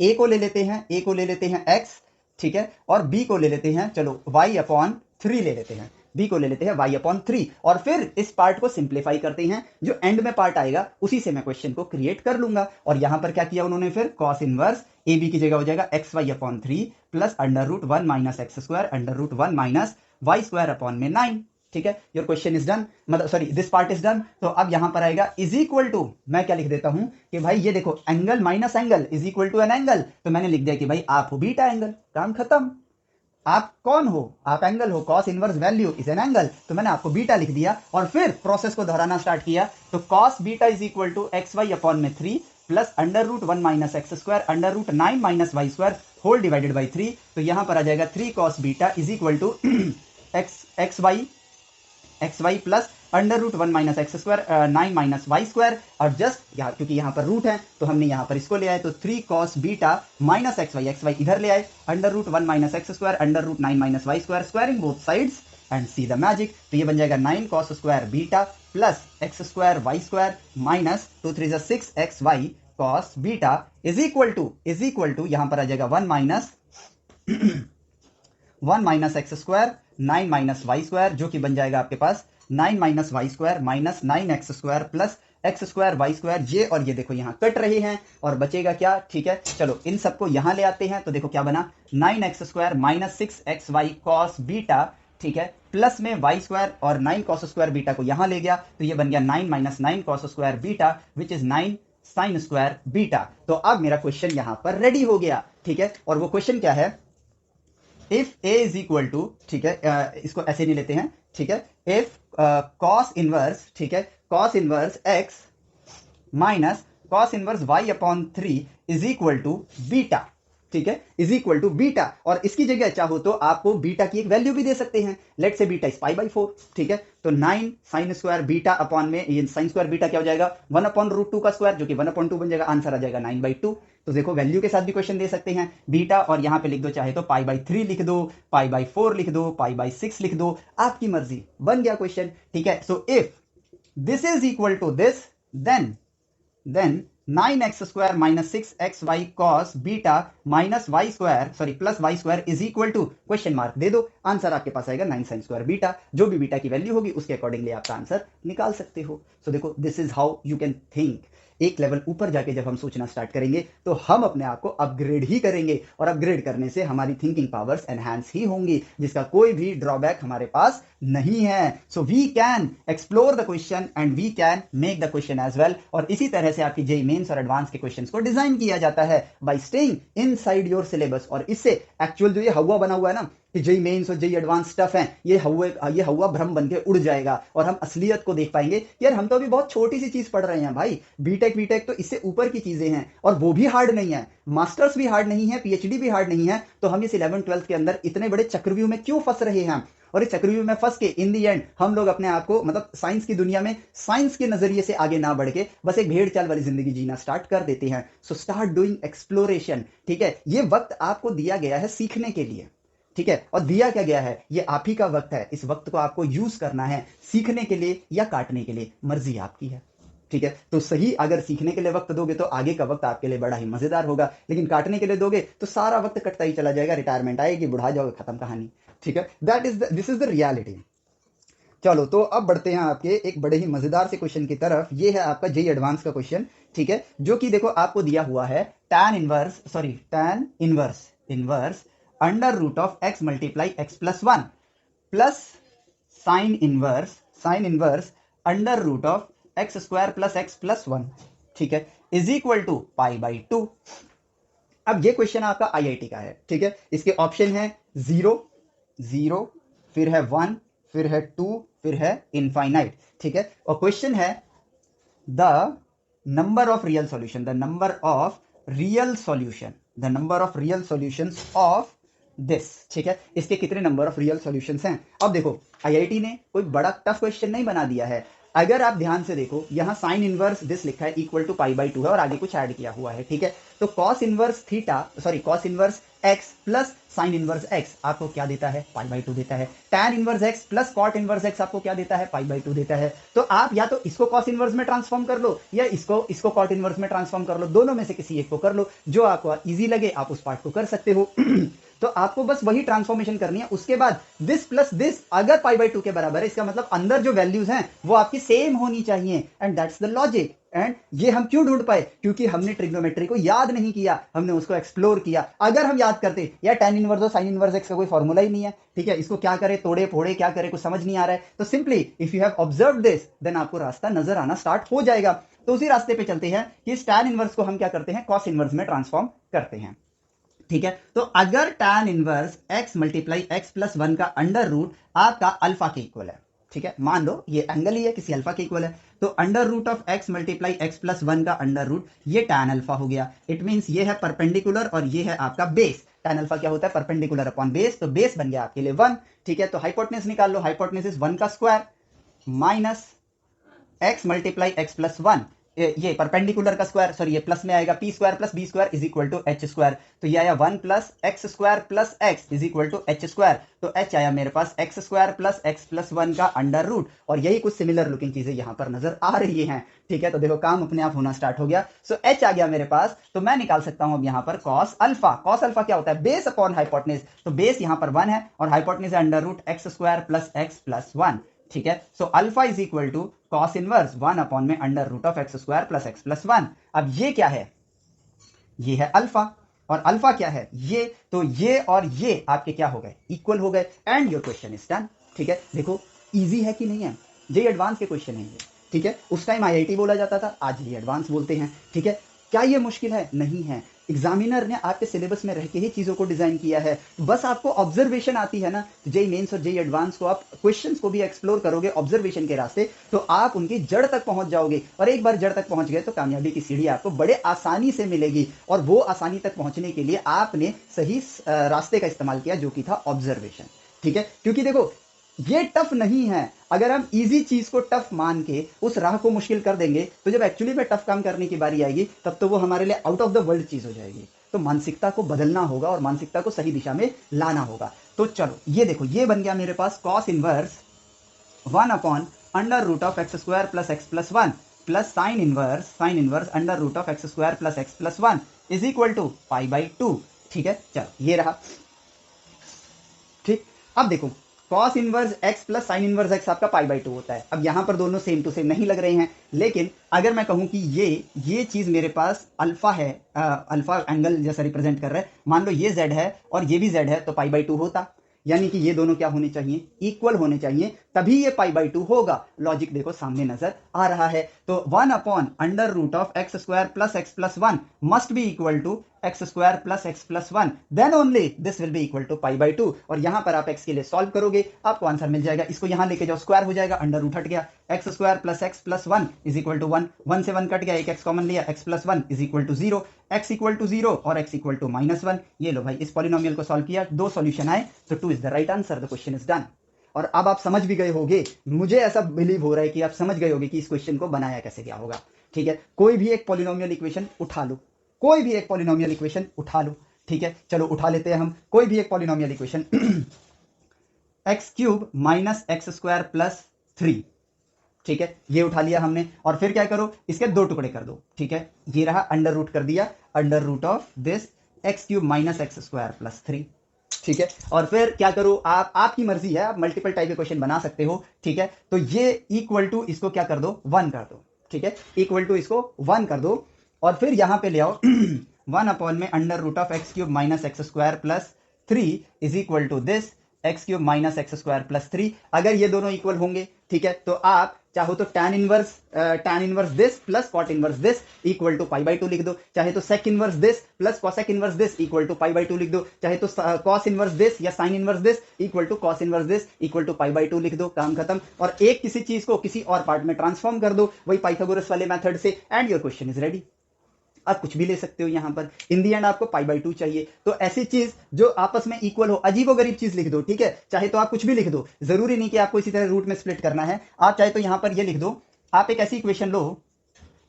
ए को ले लेते हैं एक्स, ठीक है, और बी को ले लेते हैं, चलो y अपॉन 3 ले लेते हैं, बी को ले लेते हैं y अपॉन 3 और फिर इस पार्ट को सिंप्लीफाई करते हैं, जो एंड में पार्ट आएगा उसी से मैं क्वेश्चन को क्रिएट कर लूंगा। और यहां पर क्या किया उन्होंने, फिर cos इनवर्स ए बी की जगह हो जाएगा xy upon 3 plus under root 1 minus x square under root 1 minus Y square upon में 9, ठीक है, योर क्वेश्चन इज डन, मतलब sorry this part is done. तो अब यहां पर आएगा इज इक्वल टू, मैं क्या लिख देता हूं कि भाई ये देखो angle minus angle is equal to an angle, तो मैंने लिख दिया कि भाई आप हो बीटा एंगल, काम खत्म। आप कौन हो, आप एंगल हो, cos inverse value is an angle, तो मैंने आपको बीटा लिख दिया और फिर प्रोसेस को दोहराना स्टार्ट किया। तो cos beta is equal to x Y upon में 3 plus under root 1 minus x square under root 9 minus Y square whole divided by 3। तो यहां पर आ जाएगा 3 cos beta is equal to x y plus under root 1 minus x square 9 minus Y square, और just यहाँ क्योंकि यहाँ पर रूट है तो हमने यहाँ पर इसको ले आए, तो 3 cos beta minus x y इधर ले आए, under root 1 minus x square under root 9 minus Y square, squaring both sides and see the magic. तो ये बन जाएगा 9 cos square beta plus x square Y square minus 2 3 6 x y cos beta is equal to यहाँ पर आ जाएगा 1 minus x square 9 minus Y square, जो कि बन जाएगा आपके पास 9 minus Y square minus 9 x square plus x square Y square, ये और ये देखो यहाँ कट रहे हैं और बचेगा क्या, ठीक है, चलो इन सबको यहाँ ले आते हैं। तो देखो क्या बना, 9 x square minus 6 x y cos beta, ठीक है, प्लस में वाई स्क्वायर और 9 कॉस स्क्वायर बीटा को यहाँ ले गया तो ये बन गया 9 minus 9 cos square beta which is 9 sine square beta. तो अब मेरा क्वेश्चन यहाँ पर रेडी हो गया, ठीक है, और वो क्वेश्चन क्या है, if a is equal to, ठीक है, इसको ऐसे नहीं लेते हैं, ठीक है, इफ cos इनवर्स, ठीक है, cos inverse x minus cos inverse y upon 3 is equal to beta, ठीक है, इज इक्वल टू बीटा, और इसकी जगह चाहो तो आपको बीटा की एक वैल्यू भी दे सकते हैं, लेट से बीटा इज पाई बाई 4, ठीक है, तो 9 साइन स्क्वायर बीटा अपॉन में ये साइन स्क्वायर बीटा क्या हो जाएगा 1 अपॉन रूट 2 का स्क्वायर, जो कि 1 अपॉन 2 बन जाएगा, आंसर आ जाएगा 9/2। तो देखो वैल्यू के साथ भी क्वेश्चन दे सकते हैं बीटा, और यहां पे लिख दो चाहे तो पाई बाई 3 लिख दो, पाई बाई 4 लिख दो, पाई बाई 6 लिख दो, आपकी मर्जी, बन गया क्वेश्चन, ठीक है। So if this is equal to this then 9x square minus 6xy cos beta minus Y square sorry plus Y square is equal to question mark दे दो, आंसर आपके पास आएगा 9 sin स्क्वायर बीटा। जो भी beta की value होगी उसके accordingly आपका आंसर निकाल सकते हो। सो देखो, this is how you can think. एक लेवल ऊपर जाके जब हम सोचना स्टार्ट करेंगे तो हम अपने आप को अपग्रेड ही करेंगे, और अपग्रेड करने से हमारी थिंकिंग पावर्स एनहांस ही होंगी, जिसका कोई भी ड्रॉबैक हमारे पास नहीं है। So we can explore the question and we can make the question as well. और इसी तरह से आपकी जेईई मेंस और एडवांस के क्वेश्चंस को डिजाइन किया जाता है by staying inside your syllabus. और इससे एक्चुअल जो ये हवा बना हुआ है ना कि जेईई मेंस और जेईई एडवांस टफ है, ये हवा भ्रम बन के उड़ जाएगा और हम असलियत को देख पाएंगे। यार हम तो अभी बहुत छोटी सी चीज पढ़ रहे हैं भाई, बीटेक तो इससे ऊपर की चीजें हैं, और वो भी हार्ड नहीं है, मास्टर्स भी हार्ड नहीं है, पीएचडी भी हार्ड नहीं है। तो हम इस 11th-12th के अंदर इतने बड़े चक्रव्यूह में क्यों फंस रहे हैं? और इस चक्रव्यूह में फंस के इन दी एंड हम लोग अपने आप को मतलब साइंस की दुनिया में साइंस के नजरिए से आगे ना बढ़ के बस एक भेड़ चाल वाली जिंदगी जीना स्टार्ट कर देते हैं। So start doing exploration. ठीक है, ये वक्त आपको दिया गया है सीखने के लिए। ठीक है, और दिया क्या गया है, ये आप ही का वक्त है। इस वक्त को आपको यूज करना है सीखने के लिए या काटने के लिए, मर्जी आपकी है। ठीक है, तो सही अगर सीखने के लिए वक्त दोगे तो आगे का वक्त आपके लिए बड़ा ही मजेदार होगा, लेकिन काटने के लिए दोगे तो सारा वक्त कटता ही चला जाएगा, रिटायरमेंट आएगी, बुढ़ा जाओगे, खत्म कहानी। ठीक है, दिस इज द रियलिटी। चलो, तो अब बढ़ते हैं आपके एक बड़े ही मजेदार से क्वेश्चन की तरफ। ये है आपका जेईई एडवांस का क्वेश्चन। ठीक है, जो कि देखो आपको दिया हुआ है tan inverse under root of x multiply x plus 1 plus sine inverse under root of x square plus x plus 1, ठीक है, इज इक्वल टू π/2। अब ये क्वेश्चन आपका आईआईटी का है। ठीक है, इसके ऑप्शन है 0, फिर है 1, फिर है 2, फिर है इनफाइनाइट। ठीक है, और क्वेश्चन है the number of real solutions of this. ठीक है, इसके कितने नंबर ऑफ रियल सॉल्यूशंस हैं? अब देखो, आईआईटी ने कोई बड़ा टफ क्वेश्चन नहीं बना दिया है। अगर आप ध्यान से देखो, यहां साइन इनवर्स दिस लिखा है इक्वल टू π/2 है और आगे कुछ ऐड किया हुआ है। ठीक है, तो cos inverse x plus sine inverse x आपको क्या देता है? π/2 देता है। tan inverse x plus cot inverse x आपको क्या देता है? π/2 देता है। तो आप या तो इसको कॉस इनवर्स में ट्रांसफॉर्म कर लो या इसको कॉट इनवर्स में ट्रांसफॉर्म कर लो, दोनों में से किसी एक को कर लो, जो आपको इजी लगे आप उस पार्ट को कर सकते हो। तो आपको बस वही ट्रांसफॉर्मेशन करनी है। उसके बाद दिस प्लस दिस अगर π/2 के बराबर है, इसका मतलब अंदर जो वैल्यूज हैं वो आपकी सेम होनी चाहिए, and that's the logic. And ये हम क्यों ढूंढ पाए? क्योंकि हमने ट्रिग्नोमेट्री को याद नहीं किया, हमने उसको एक्सप्लोर किया। अगर हम याद करते, या tan इनवर्स और साइन इनवर्स एक्स का कोई फॉर्मूला ही नहीं है, ठीक है, इसको क्या करे, तोड़े फोड़े क्या करे, कुछ समझ नहीं आ रहा है, तो simply if you have observed this then आपको रास्ता नजर आना स्टार्ट हो जाएगा। तो उसी रास्ते पे चलते हैं कि इस tan इनवर्स को हम क्या करते हैं, cos इनवर्स में ट्रांसफॉर्म करते हैं। ठीक है, तो अगर tan inverse x multiply x plus 1 का अंडर रूट आपका अल्फा के इक्वल है, ठीक है, मान लो ये एंगल ही है, किसी अल्फा के इक्वल है, तो under root of x multiply x plus 1 का अंडर रूट ये tan अल्फा हो गया। इट मींस ये है परपेंडिकुलर और ये है आपका बेस। tan अल्फा क्या होता है? परपेंडिकुलर अपॉन बेस, तो बेस बन गया आपके लिए 1। ठीक है, तो हाइपोटेन्यूज निकाल लो, हाइपोटेन्यूज इज 1 का square minus x multiply x plus 1, ये परपेंडिकुलर का स्क्वायर, सॉरी ये प्लस में आएगा, P square plus B square is equal to H square. तो ये आया 1 plus x square plus x is equal to H square. तो एच आया मेरे पास x square plus x plus 1 का अंडर रूट, और यही कुछ सिमिलर लुकिंग चीजें यहां पर नजर आ रही हैं। ठीक है, तो देखो काम अपने आप होना स्टार्ट हो गया। सो एच आ गया मेरे पास, तो मैं निकाल सकता हूं अब यहां पर कॉस अल्फा। कॉस अल्फा क्या होता है? बेस अपॉन हाइपोटेन्यूज, तो बेस यहां पर 1 है और हाइपोटेन्यूज है under root x square plus x plus 1। ठीक है, so alpha is equal to cos inverse 1 upon में under root of x square plus x plus 1। अब ये क्या है? ये है अल्फा, और अल्फा क्या है? ये, तो ये और ये आपके क्या हो गए? इक्वल हो गए, and your question is done. ठीक है, देखो इजी है कि नहीं है? जेईई एडवांस के क्वेश्चन है ये। ठीक है, उस टाइम आईआईटी बोला जाता था, आज जेईई एडवांस बोलते हैं। ठीक है, क्या ये मुश्किल है? नहीं है। एग्जामिनर ने आपके सिलेबस में रह के ही चीजों को डिजाइन किया है। बस आपको ऑब्जर्वेशन आती है ना, जेईई मेंस और जेईई एडवांस को आप क्वेश्चंस को भी एक्सप्लोर करोगे ऑब्जर्वेशन के रास्ते, तो आप उनकी जड़ तक पहुंच जाओगे, और एक बार जड़ तक पहुंच गए तो कामयाबी की सीढ़ी आपको बड़े आसानी से मिलेगी। और वो आसानी तक पहुंचने के लिए आपने सही रास्ते का इस्तेमाल किया, जो कि था ऑब्जर्वेशन। ठीक है, क्योंकि देखो ये टफ नहीं है। अगर हम इजी चीज को टफ मान के उस राह को मुश्किल कर देंगे, तो जब एक्चुअली में टफ काम करने की बारी आएगी तब तो वो हमारे लिए आउट ऑफ द वर्ल्ड चीज हो जाएगी। तो मानसिकता को बदलना होगा और मानसिकता को सही दिशा में लाना होगा। तो चलो ये देखो, ये बन गया मेरे पास cos inverse 1 upon under root of x square plus x plus 1 plus sine inverse under root of x square plus x plus 1 is equal to π/2। ठीक है, चलो ये रहा। अब देखो cos inverse x plus sine inverse x आपका पाई by 2 होता है। अब यहां पर दोनों सेम टू सेम नहीं लग रहे हैं, लेकिन अगर मैं कहूं कि ये चीज मेरे पास अल्फा है, अल्फा एंगल जैसा रिप्रेजेंट कर रहा है, मान लो ये z है और ये भी z है, तो पाई बाई 2 होता, यानी कि ये दोनों क्या होने चाहिए, इक्वल होने चाहिए, तभी ये पाई बाई 2 होगा। लॉजिक देखो सामने नजर आ रहा है। तो 1 upon under root of x square plus x plus 1 must be equal to x square plus x plus 1, then only this will be equal to pi by 2। और यहां पर आप एक्स के लिए सॉल्व करोगे, आपको आंसर मिल जाएगा। इसको यहां लेके जाओ, स्क्वायर हो जाएगा, अंडर रूट हट गया, x square plus x plus 1 is equal to 1, 1 से 1 कट गया, एक एक्स कॉमन लिया, x plus 1 is equal to 0, x equal to 0 और एक्स इक्वल टू -1। ये लो भाई, इस पॉलिनोमियल को सॉल्व किया, 2 सॉल्यूशन आए, तो 2 is the right answer, the question is done. और अब आप समझ भी गए होगे, मुझे ऐसा बिलीव हो रहा है कि आप समझ गए होगे कि इस क्वेश्चन को बनाया कैसे गया होगा। ठीक है, कोई भी एक पॉलिनोमियल इक्वेशन उठा लो, कोई भी एक पॉलिनोमियल इक्वेशन उठा लो। ठीक है, चलो उठा लेते हैं हम कोई भी एक polynomial equation x cube minus x square plus 3। ठीक है, ये उठा लिया हमने, और फिर क्या करो, इसके 2 टुकड़े कर दो। ठीक है, ये रहा, अंडर रूट कर दिया, under root of this x cube minus x square plus 3। ठीक है, और फिर क्या करो, आपकी मर्जी है, आप मल्टीपल टाइप के क्वेश्चन बना सकते हो। ठीक है, तो ये इक्वल टू इसको क्या कर दो, 1 कर दो। ठीक है, इक्वल टू इसको 1 कर दो, और फिर यहां पे ले आओ 1 अपॉन में under root of x cube minus x square plus 3 is equal to this x cube minus x square plus 3। अगर ये दोनों इक्वल होंगे, ठीक है, तो आप चाहो तो tan inverse this plus cot inverse this equal to pi by 2 लिख दो, चाहे तो sec inverse this plus cosec inverse this equal to pi by 2 लिख दो, चाहे तो कॉस इनवर्स दिस या sine inverse this equal to cos inverse this equal to pi by 2 लिख दो, काम खत्म। और एक किसी चीज को किसी और पार्ट में ट्रांसफॉर्म कर दो, वही पाइथागोरस वाले मेथड से, and your question is ready. आप कुछ भी ले सकते हो यहां पर, इन दी एंड आपको पाई बाई 2 चाहिए, तो ऐसी चीज जो आपस में इक्वल हो, अजीबो गरीब चीज लिख दो। ठीक है, चाहे तो आप कुछ भी लिख दो, जरूरी नहीं कि आपको इसी तरह रूट में स्प्लिट करना है। आप चाहे तो यहां पर ये लिख दो, आप एक ऐसी इक्वेशन लो,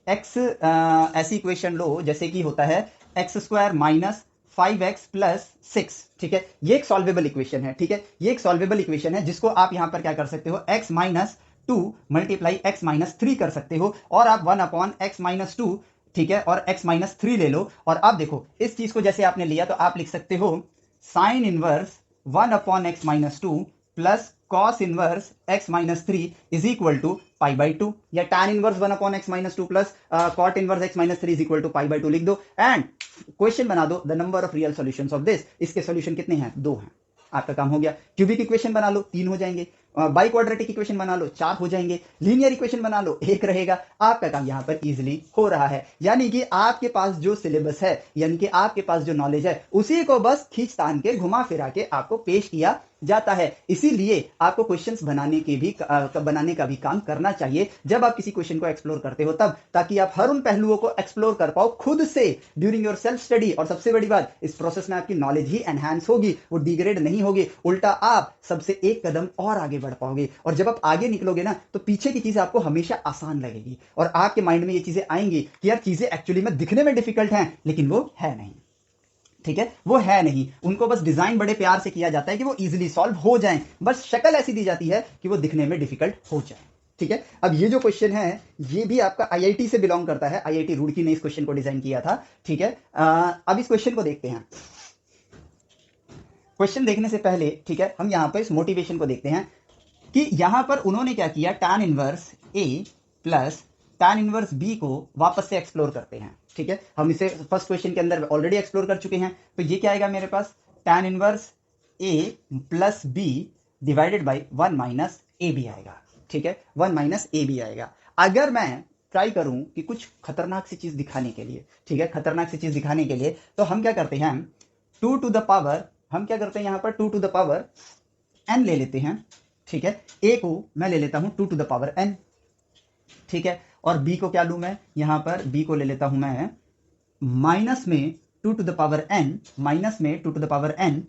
ऐसी इक्वेशन लो जैसे कि होता है x square minus 5x plus 6। ठीक है, ये एक सॉल्वेबल इक्वेशन है। ठीक है, ये एक सॉल्वेबल इक्वेशन है, जिसको आप यहां पर क्या कर सकते हो, x minus 2 multiply x minus 3 कर सकते हो, और आप 1 अपॉन x माइनस 2, ठीक है, और x माइनस 3 ले लो। और अब देखो, इस चीज को जैसे आपने लिया, तो आप लिख सकते हो sine inverse 1 upon x minus 2 plus cos inverse x minus 3 is equal to pi by 2, या tan inverse 1 upon x minus 2 plus cot inverse x minus 3 is equal to pi by 2 लिख दो, एंड क्वेश्चन बना दो, the number of real solutions of this. इसके solution कितने हैं, 2 हैं, आपका काम हो गया। क्यूबिक इक्वेशन बना लो, 3 हो जाएंगे, बाई क्वाड्रेटिक इक्वेशन बना लो, 4 हो जाएंगे, लीनियर इक्वेशन बना लो, 1 रहेगा। आपका काम यहां पर इजीली हो रहा है, यानी कि आपके पास जो सिलेबस है, यानी कि आपके पास जो नॉलेज है, उसी को बस खींच तान के घुमा फिरा के आपको पेश किया जाता है। इसीलिए आपको क्वेश्चंस बनाने का भी काम करना चाहिए जब आप किसी क्वेश्चन को एक्सप्लोर करते हो, तब, ताकि आप हर उन पहलुओं को एक्सप्लोर कर पाओ खुद से ड्यूरिंग योर सेल्फ स्टडी। और सबसे बड़ी बात, इस प्रोसेस में आपकी नॉलेज ही एनहांस होगी, वो डिग्रेड नहीं होगी, उल्टा आप सबसे एक कदम और आगे बढ़ पाओगे। और जब आप आगे निकलोगे ना, तो पीछे की चीजें आपको हमेशा आसान लगेगी, और आपके माइंड में ये चीजें आएंगी कि यार चीजें एक्चुअली में दिखने में डिफिकल्ट हैं, लेकिन वो है नहीं। ठीक है, वो है नहीं, उनको बस डिजाइन बड़े प्यार से किया जाता है कि वो इजीली सॉल्व हो जाएं, बस शक्ल ऐसी दी जाती है कि वो दिखने में डिफिकल्ट हो जाए। ठीक है, अब ये जो क्वेश्चन है, ये भी आपका आईआईटी से बिलोंग करता है, आईआईटी रुड़की ने इस क्वेश्चन को डिजाइन किया था। ठीक है, अब इस क्वेश्चन को देखते हैं। क्वेश्चन देखने से पहले, ठीक है, हम यहां पर इस मोटिवेशन को देखते हैं कि यहां पर उन्होंने क्या किया, tan inverse a plus tan inverse b को वापस से एक्सप्लोर करते हैं। ठीक है, हम इसे फर्स्ट क्वेश्चन के अंदर ऑलरेडी एक्सप्लोर कर चुके हैं, तो ये क्या आएगा मेरे पास, tan inverse a plus b divided by 1 minus A B आएगा। ठीक है, 1 माइनस ए बी आएगा। अगर मैं ट्राई करूं कि कुछ खतरनाक सी चीज दिखाने के लिए, ठीक है, खतरनाक सी चीज दिखाने के लिए, तो हम क्या करते हैं, 2 टू द पावर, हम क्या करते हैं यहां पर 2 टू द पावर n ले लेते हैं। ठीक है, a को मैं ले लेता हूं 2 टू द पावर n। ठीक है, और b को क्या लूं मैं, यहां पर b को ले लेता हूं मैं माइनस में 2 to the power n, minus में 2 to the power n,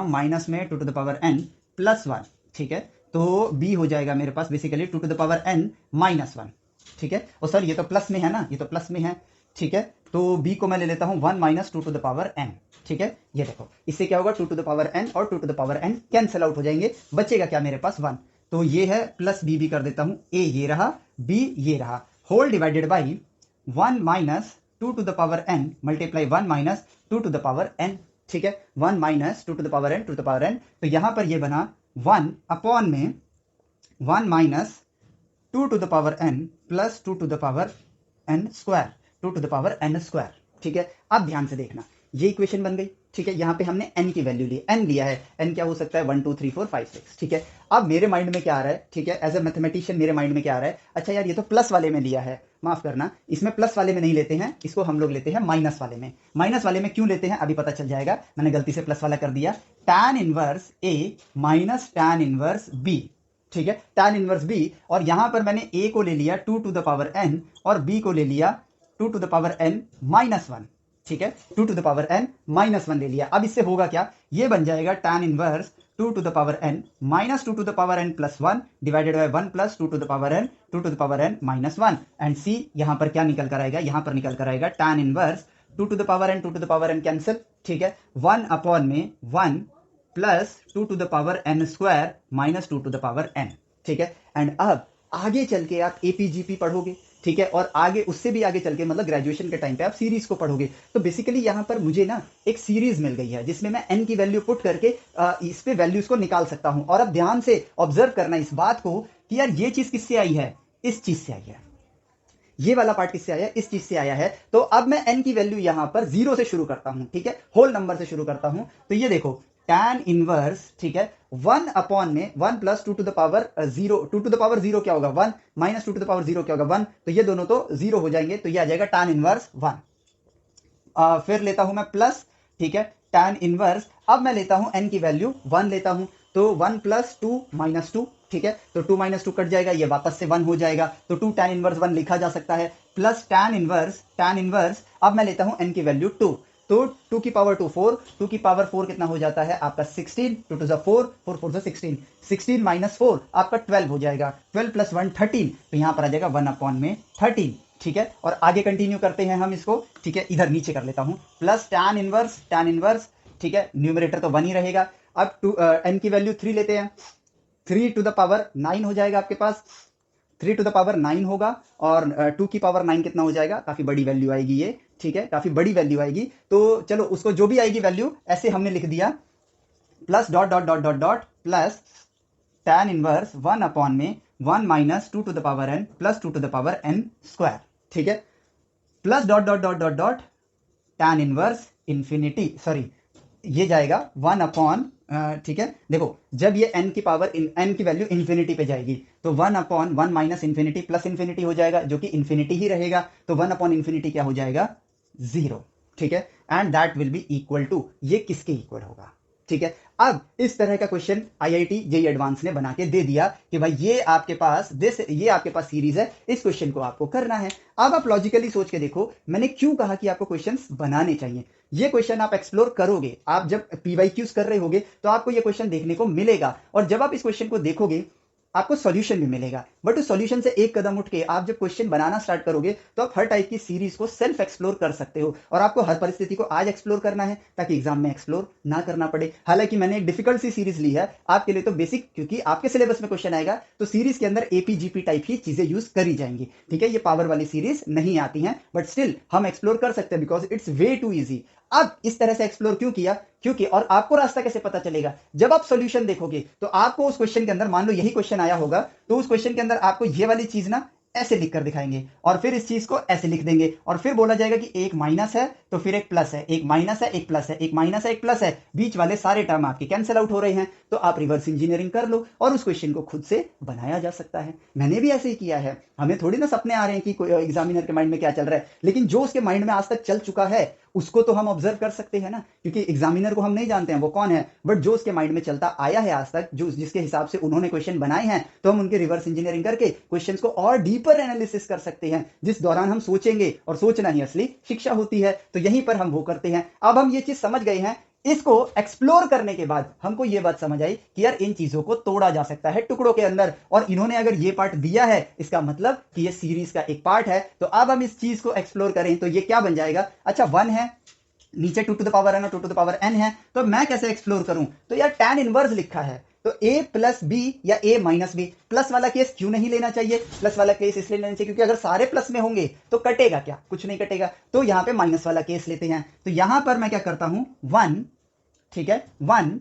minus में 2 to the power n plus 1। ठीक है, तो b हो जाएगा मेरे पास basically 2 to the power n minus 1। ठीक है, और सर ये तो प्लस में है ना, ये तो प्लस में है। ठीक है, तो b को मैं ले लेता हूं 1 minus 2 to the power n। ठीक है, ये देखो, इससे क्या होगा, 2 टू द पावर n और 2 टू द पावर n कैंसिल आउट हो जाएंगे, बचेगा क्या मेरे पास 1। तो ये है प्लस b भी कर देता हूं, a ये रहा, b ये रहा, whole divided by 1 minus 2 to the power n मल्टीप्लाई 1 minus 2 to the power n। ठीक है, 1 minus 2 to the power n, तो यहां पर ये बना 1 अपॉन में 1 minus 2 to the power n plus 2 to the power n square, 2 to the power n square. ठीक है, अब ध्यान से देखना, ये इक्वेशन बन गई। ठीक है, यहाँ पे हमने n की वैल्यू ली, n लिया है, n क्या हो सकता है 1 2 3 4 5 6। ठीक है, अब मेरे माइंड में क्या आ रहा है, ठीक है, एज ए मैथमेटिशियन मेरे माइंड में क्या आ रहा है, अच्छा यार ये तो प्लस वाले में लिया है, माफ करना, इसमें प्लस वाले में नहीं लेते हैं, इसको हम लोग लेते हैं माइनस वाले में। माइनस वाले में क्यों लेते हैं अभी पता चल जाएगा, मैंने गलती से प्लस वाला कर दिया। tan inverse a minus tan inverse b, ठीक है, tan इनवर्स b, और यहां पर मैंने a को ले लिया 2 टू द पावर n और b को ले लिया 2 to the power n minus 1। ठीक है, 2 to the power n minus 1 ले लिया। अब इससे होगा क्या, ये बन जाएगा tan inverse 2 to the power n minus 2 to the power n plus 1 divided by 1 plus 2 to the power n 2 to the power n minus 1। And c यहां पर क्या निकल कर आएगा, यहां पर निकल कर आएगा tan inverse 2 to the power n 2 to the power n cancel. ठीक है, 1 अपॉन में 1 plus 2 to the power n square minus 2 to the power n। ठीक है, एंड अब आगे चल के आप एपीजीपी पढ़ोगे, ठीक है, और आगे उससे भी आगे चल के मतलब ग्रेजुएशन के टाइम पे आप सीरीज को पढ़ोगे, तो बेसिकली यहां पर मुझे ना एक सीरीज मिल गई है जिसमें मैं n की वैल्यू पुट करके इस पे वैल्यूज को निकाल सकता हूं। और अब ध्यान से ऑब्जर्व करना इस बात को कि यार ये चीज किससे आई है, इस चीज से आई है, ये वाला पार्ट किससे आया है, इस चीज से आया है। तो अब मैं n की वैल्यू यहां पर 0 से शुरू करता हूं, ठीक है, होल नंबर से शुरू करता हूं। तो ये देखो tan इनवर्स, ठीक है, 1 अपॉन में 1 plus 2 to the power 0, 2 to the power 0 क्या होगा 1 माइनस 2 टू द पावर 0 क्या होगा 1, तो ये दोनों तो 0 हो जाएंगे, तो ये आ जाएगा tan इनवर्स 1। फिर लेता हूं मैं प्लस, ठीक है, tan इनवर्स, अब मैं लेता हूं n की वैल्यू 1 लेता हूं, तो 1 प्लस 2 माइनस 2, ठीक है, तो 2 माइनस 2 कट जाएगा, ये वापस से 1 हो जाएगा, तो 2 tan इनवर्स 1 लिखा जा सकता है, प्लस tan इनवर्स, अब मैं लेता हूं n की वैल्यू 2, तो 2 की पावर 2 4, 2 की पावर 4 कितना हो जाता है आपका 16, 2 टू 4, 4 4 16, 16 माइनस 4 आपका 12 हो जाएगा, 12 प्लस 1 13, तो यहां पर आ जाएगा 1 अपॉन में 13। ठीक है, और आगे कंटिन्यू करते हैं हम इसको, ठीक है, इधर नीचे कर लेता हूं, प्लस tan इनवर्स, ठीक है, न्यूमरेटर तो 1 ही रहेगा। अब n की वैल्यू 3 लेते हैं, 3 टू द पावर 9 हो जाएगा आपके पास, 3 टू द पावर 9 होगा, और 2 की पावर 9 कितना हो जाएगा, काफी बड़ी वैल्यू आएगी ये, ठीक है, काफी बड़ी वैल्यू आएगी। तो चलो उसको जो भी आएगी वैल्यू ऐसे हमने लिख दिया, plus dot dot dot dot dot plus tan inverse 1 upon में 1 minus 2 to the power n plus 2 to the power n square. ठीक है, plus dot dot dot dot dot tan inverse infinity, sorry ये जाएगा 1 upon, ठीक है, देखो जब ये n की पावर n की वैल्यू इंफिनिटी पे जाएगी तो 1 upon 1 minus infinity plus infinity हो जाएगा, जो कि इंफिनिटी ही रहेगा, तो 1 अपॉन इंफिनिटी क्या हो जाएगा 0। ठीक है, and that will be equal to, ये किसके इक्वल होगा। ठीक है, अब इस तरह का क्वेश्चन IIT JEE एडवांस ने बना के दे दिया कि भाई ये आपके पास सीरीज है, इस क्वेश्चन को आपको करना है। अब आप लॉजिकली सोच के देखो, मैंने क्यों कहा कि आपको क्वेश्चंस बनाने चाहिए। ये क्वेश्चन आप एक्सप्लोर करोगे, आप जब PYQs कर रहे होगे तो आपको ये क्वेश्चन देखने को मिलेगा, और जब आप इस क्वेश्चन को देखोगे आपको सॉल्यूशन भी मिलेगा। बट उस सॉल्यूशन से एक कदम उठ के आप जब क्वेश्चन बनाना स्टार्ट करोगे तो आप हर टाइप की सीरीज को सेल्फ एक्सप्लोर कर सकते हो, और आपको हर परिस्थिति को आज एक्सप्लोर करना है ताकि एग्जाम में एक्सप्लोर ना करना पड़े। हालांकि मैंने एक डिफिकल्ट सी सीरीज ली है आपके लिए, तो बेसिक, क्योंकि आपके सिलेबस में क्वेश्चन आएगा तो सीरीज के अंदर APGP टाइप ही चीजें यूज करी जाएंगी। ठीक है, ये पावर वाली सीरीज नहीं आती है, बट स्टिल हम एक्सप्लोर कर सकते हैं because it's way too easy. अब इस तरह से एक्सप्लोर क्यों किया, क्योंकि, और आपको रास्ता कैसे पता चलेगा, जब आप सॉल्यूशन देखोगे तो आपको उस क्वेश्चन के अंदर, मान लो यही क्वेश्चन आया होगा, तो उस क्वेश्चन के अंदर आपको ये वाली चीज ना ऐसे लिख कर दिखाएंगे, और फिर इस चीज को ऐसे लिख देंगे, और फिर बोला जाएगा कि एक माइनस है तो फिर एक प्लस है, एक माइनस है एक प्लस है, एक माइनस है एक प्लस है, बीच वाले सारे टर्म आपके कैंसिल आउट हो रहे हैं, तो आप रिवर्स इंजीनियरिंग कर लो और उस क्वेश्चन को खुद से बनाया जा सकता है। मैंने भी ऐसे ही किया है, हमें थोड़ी ना सपने आ रहे हैं कि एग्जामिनर के माइंड में क्या चल रहा है, लेकिन जो उसके माइंड में आज तक चल चुका है उसको तो हम ऑब्जर्व कर सकते हैं ना, क्योंकि एग्जामिनर को हम नहीं जानते हैं वो कौन है, बट जो उसके माइंड में चलता आया है आज तक, जो जिसके हिसाब से उन्होंने क्वेश्चन बनाए हैं, तो हम उनके रिवर्स इंजीनियरिंग करके क्वेश्चंस को और डीपर एनालिसिस कर सकते हैं, जिस दौरान हम सोचेंगे, और सोचना ही असली शिक्षा होती है। तो यहीं पर हम वो करते हैं। अब हम ये चीज समझ गए हैं, इसको एक्सप्लोर करने के बाद हमको यह बात समझ आई कि यार इन चीजों को तोड़ा जा सकता है टुकड़ों के अंदर, और इन्होंने अगर ये पार्ट दिया है इसका मतलब कि ये सीरीज का एक पार्ट है। तो अब हम इस चीज को एक्सप्लोर करें तो ये क्या बन जाएगा, अच्छा 1 है, नीचे 2 टू द पावर n और 2 टू द पावर n है, तो मैं कैसे एक्सप्लोर करूं, तो यार tan इनवर्स लिखा है, तो a प्लस बी या a माइनस बी, प्लस वाला केस क्यों नहीं लेना चाहिए, प्लस वाला केस इसलिए लेना चाहिए क्योंकि अगर सारे प्लस में होंगे तो कटेगा क्या, कुछ नहीं कटेगा, तो यहां पे माइनस वाला केस लेते हैं। तो यहां पर मैं क्या करता हूं, 1 ठीक है 1।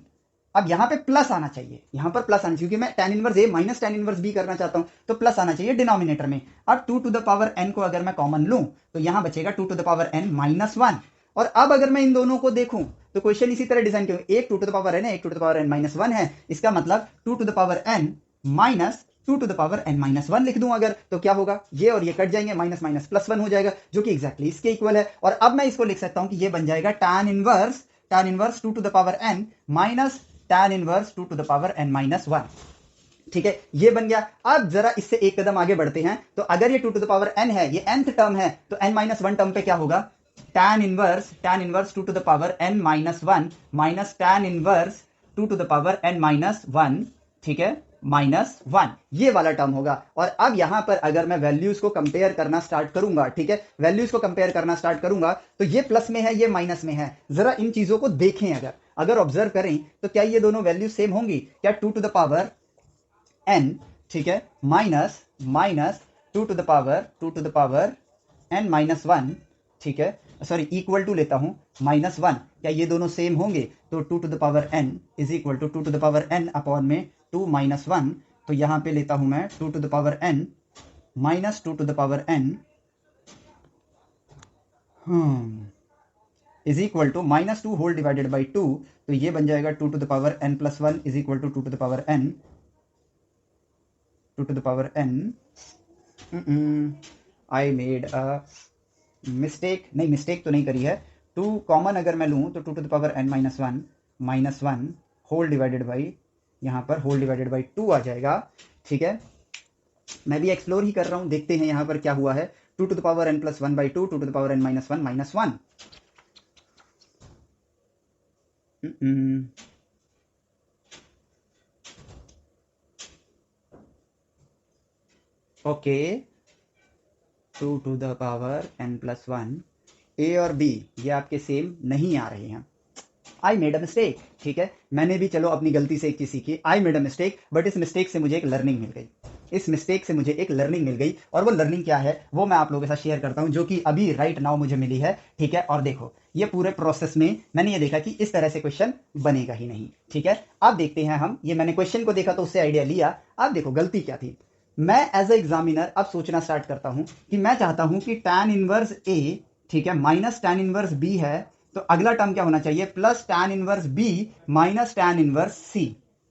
अब यहां पे प्लस आना चाहिए, यहां पर प्लस आना चाहिए, क्योंकि मैं tan इनवर्स ए माइनस tan इनवर्स बी करना चाहता हूं, तो प्लस आना चाहिए डिनोमिनेटर में। अब 2 टू द पावर n को अगर मैं कॉमन लूं तो यहां बचेगा 2 to the power n minus 1। और अब अगर मैं इन दोनों को देखूं तो क्वेश्चन इसी तरह डिजाइन करूं, एक 2 टू द पावर n है, एक 2 to the power n minus 1 है, इसका मतलब 2 to the power n minus 2 to the power n minus 1 लिख दूं अगर, तो क्या होगा, ये और ये कट जाएंगे, माइनस माइनस प्लस 1 हो जाएगा, जो कि एग्जैक्टली इसके इक्वल है। और अब मैं इसको लिख सकता हूं कि ये बन जाएगा tan inverse 2 to the power n minus tan inverse 2 to the power n minus 1। ठीक है, ये बन गया। अब जरा इससे एक कदम आगे बढ़ते हैं, तो अगर ये 2 टू द पावर n है, ये nth टर्म है, तो n माइनस 1 टर्म पे क्या होगा, tan inverse 2 to the power n minus 1 minus tan inverse 2 to the power n minus 1, ठीक है, माइनस 1, ये वाला टर्म होगा। और अब यहां पर अगर मैं वैल्यूज को कंपेयर करना स्टार्ट करूंगा, ठीक है, वैल्यूज को कंपेयर करना स्टार्ट करूंगा, तो ये प्लस में है, ये माइनस में है। जरा इन चीजों को देखें, अगर ऑब्जर्व करें तो क्या ये दोनों वैल्यू सेम होंगी, क्या 2 टू द पावर n, ठीक है, minus 2 to the power n minus 1, ठीक है, सॉरी इक्वल टू लेता हूं माइनस 1, क्या ये दोनों सेम होंगे, तो 2 to the power n is equal to 2 to the power n upon में 2 माइनस 1, तो यहां पे लेता हूं मैं 2 to the power n minus 2 to the power n is equal to minus 2 whole divided by 2, तो ये बन जाएगा 2 to the power n plus 1 is equal to 2 to the power n 2 to the power n। I made a mistake, नहीं mistake तो नहीं करी है, 2 common अगर मैं लूं तो 2 to the power n minus 1 whole divided by, यहां पर होल डिवाइडेड बाई 2 आ जाएगा। ठीक है, मैं भी एक्सप्लोर ही कर रहा हूं, देखते हैं यहां पर क्या हुआ है। 2 to the power n plus 1 by 2, 2 to the power n minus 1 minus 1। Okay, 2 to the power n plus 1, a और बी ये आपके सेम नहीं आ रहे हैं। आई मेड अ मिस्टेक, ठीक है, मैंने भी चलो अपनी गलती से एक चीज सीखी, आई मेड अ मिस्टेक, बट इस मिस्टेक से मुझे एक लर्निंग मिल गई, इस मिस्टेक से मुझे एक लर्निंग मिल गई। और वो लर्निंग क्या है वो मैं आप लोगों के साथ शेयर करता हूं, जो कि अभी राइट नाउ मुझे मिली है। ठीक है, और देखो ये पूरे प्रोसेस में मैंने ये देखा कि इस तरह से क्वेश्चन बनेगा ही नहीं। ठीक है, अब देखते हैं हम, ये मैंने क्वेश्चन को देखा तो उससे आइडिया लिया। अब देखो गलती क्या थी, मैं एज ए एग्जामिनर अब सोचना स्टार्ट करता हूं कि मैं चाहता हूं कि tan इनवर्स ए, ठीक है, माइनस tan इनवर्स बी है, तो अगला टर्म क्या होना चाहिए, plus tan inverse B minus tan inverse C.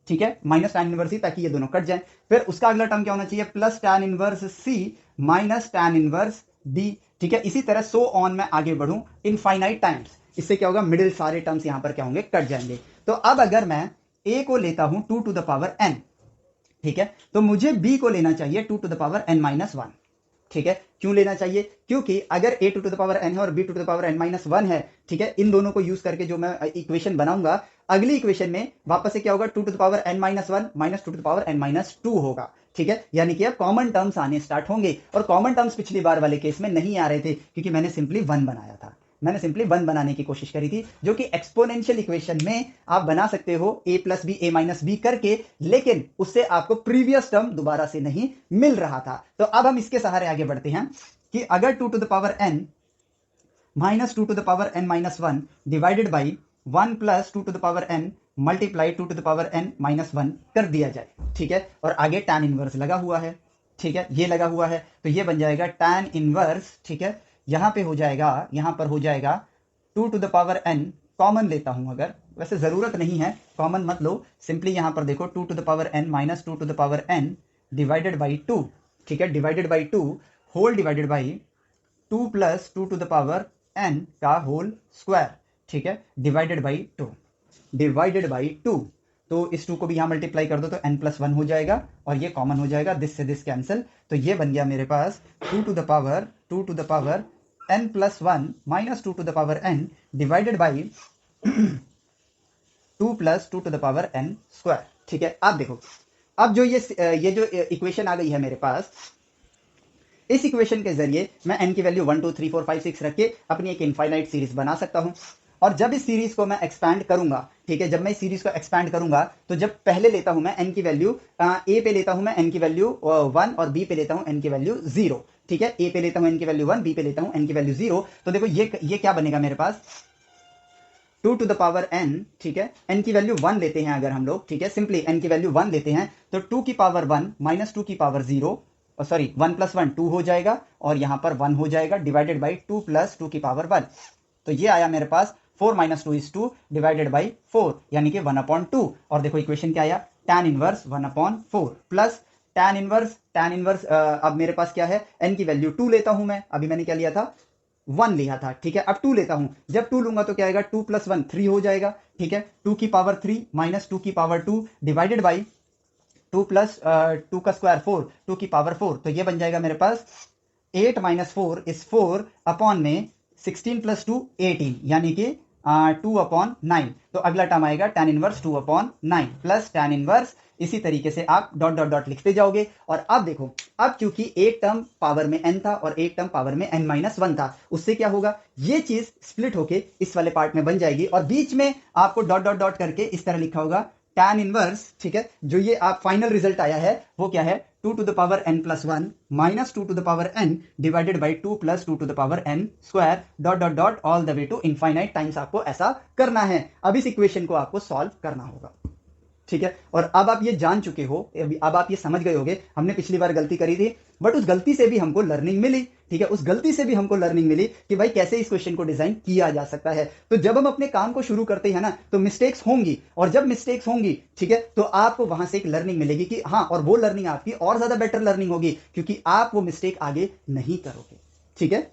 ठीक है, माइनस tan इनवर्स सी, ताकि ये दोनों कट जाए। फिर उसका अगला टर्म क्या होना चाहिए, प्लस tan इनवर्स सी माइनस tan इनवर्स डी। ठीक है, इसी तरह सो ऑन मैं आगे बढ़ूं इनफाइनाइट टाइम्स। इससे क्या होगा, मिडिल सारे टर्म्स यहां पर क्या होंगे, कट जाएंगे। तो अब अगर मैं ए को लेता हूं 2 टू द पावर n, ठीक है, तो मुझे बी को लेना चाहिए 2 to the power n minus 1। ठीक है, क्यों लेना चाहिए, क्योंकि अगर a 2 to the power n है और b 2 to the power n minus 1 है, ठीक है, इन दोनों को यूज करके जो मैं इक्वेशन बनाऊंगा, अगली इक्वेशन में वापस से क्या होगा, 2 to the power n minus 1 minus 2 to the power n minus 2 होगा। ठीक है, यानी कि अब कॉमन टर्म्स आने स्टार्ट होंगे, और कॉमन टर्म्स पिछली बार वाले केस में नहीं आ रहे थे, क्योंकि मैंने सिंपली 1 बनाया था, मैंने सिंपली 1 बनाने की कोशिश करी थी, जो कि एक्सपोनेंशियल इक्वेशन में आप बना सकते हो a plus b a minus b करके, लेकिन उससे आपको प्रीवियस टर्म दोबारा से नहीं मिल रहा था। तो अब हम इसके सहारे आगे बढ़ते हैं कि अगर 2 to the power n minus 2 to the power n minus 1 divided by 1 plus 2 to the power n multiply 2 to the power n minus 1 कर दिया जाए। ठीक है, और आगे tan इनवर्स लगा हुआ है, ठीक है, ये लगा हुआ है, तो ये बन जाएगा tan इनवर्स, ठीक है, यहां पे हो जाएगा, यहां पर हो जाएगा 2 to the power n, common लेता हूं अगर, वैसे जरूरत नहीं है कॉमन मत लो, सिंपली यहां पर देखो 2 to the power n minus 2 to the power n divided by 2, ठीक है, divided by 2 whole divided by 2 plus 2 to the power n का होल स्क्वायर, ठीक है, डिवाइडेड बाई 2, डिवाइडेड बाई 2, तो इस 2 को भी यहां मल्टीप्लाई कर दो तो n प्लस 1 हो जाएगा, और ये कॉमन हो जाएगा, दिस से दिस कैंसिल, तो ये बन गया मेरे पास 2 to the power n plus 1 minus 2 to the power n divided by 2 plus 2 to the power n square. ठीक है, अब देखो, अब जो ये जो इक्वेशन आ गई है मेरे पास, इस इक्वेशन के जरिए मैं n की वैल्यू 1 2 3 4 5 6 रख के अपनी एक इनफाइनाइट सीरीज बना सकता हूं। और जब इस सीरीज को मैं एक्सपैंड करूंगा, ठीक है, जब मैं इस सीरीज को एक्सपैंड करूंगा, तो जब पहले लेता हूं मैं n की वैल्यू a पे लेता हूं मैं n की वैल्यू 1 और b पे लेता हूं n की वैल्यू 0। ठीक है, a पे लेता हूं n की वैल्यू 1, b पे लेता हूं n की वैल्यू 0, तो देखो ये क्या बनेगा मेरे पास, two to the power n, ठीक है, n की वैल्यू 1 लेते हैं अगर हम लोग, ठीक है, सिंपली n की वैल्यू 1 लेते हैं तो 2 की पावर 1 माइनस 2 की पावर 0, सॉरी 1 प्लस 1 2 हो जाएगा और यहां पर 1 हो जाएगा डिवाइडेड बाई 2 प्लस 2 की पावर 1। तो ये आया मेरे पास 4 माइनस 2 इज 2 डिवाइडेड बाई 4 यानी कि 1/2। और देखो इक्वेशन क्या आया, tan inverse 1/4 plus tan inverse अब मेरे पास क्या है, n की वैल्यू 2 लेता हूं मैं, अभी मैंने क्या लिया था 1 लिया था, ठीक है, अब 2 लेता हूं, जब 2 लूंगा तो क्या आएगा 2 प्लस 1 3 हो जाएगा, ठीक है, 2 की पावर 3 माइनस 2 की पावर 2 डिवाइडेड बाई 2 प्लस 2 का स्क्वायर 4, 2 की पावर 4, तो ये बन जाएगा मेरे पास 8 माइनस 4 इज 4 अपॉन में 16 प्लस 2 18 यानी कि 2/9। तो अगला टर्म आएगा tan inverse 2/9 plus tan inverse, इसी तरीके से आप डॉट डॉट डॉट लिखते जाओगे। और अब देखो, अब क्योंकि एक टर्म पावर में n था और एक टर्म पावर में n-1 था, उससे क्या होगा, ये चीज स्प्लिट होके इस वाले पार्ट में बन जाएगी और बीच में आपको डॉट डॉट डॉट करके इस तरह लिखा होगा tan इनवर्स, ठीक है, जो ये आप फाइनल रिजल्ट आया है वो क्या है 2 to the power n plus 1 minus 2 to the power n divided by 2 plus 2 to the power n square dot dot dot all the way to infinite times. आपको ऐसा करना है, अब इस इक्वेशन को आपको सॉल्व करना होगा, ठीक है। और अब आप ये जान चुके हो, अब आप ये समझ गए होगे हमने पिछली बार गलती करी थी, बट उस गलती से भी हमको लर्निंग मिली, ठीक है, उस गलती से भी हमको लर्निंग मिली कि भाई कैसे इस क्वेश्चन को डिजाइन किया जा सकता है। तो जब हम अपने काम को शुरू करते हैं ना तो मिस्टेक्स होंगी, और जब मिस्टेक्स होंगी, ठीक है, तो आपको वहां से एक लर्निंग मिलेगी कि हाँ, और वो लर्निंग आपकी और ज्यादा बेटर लर्निंग होगी क्योंकि आप वो मिस्टेक आगे नहीं करोगे, ठीक है।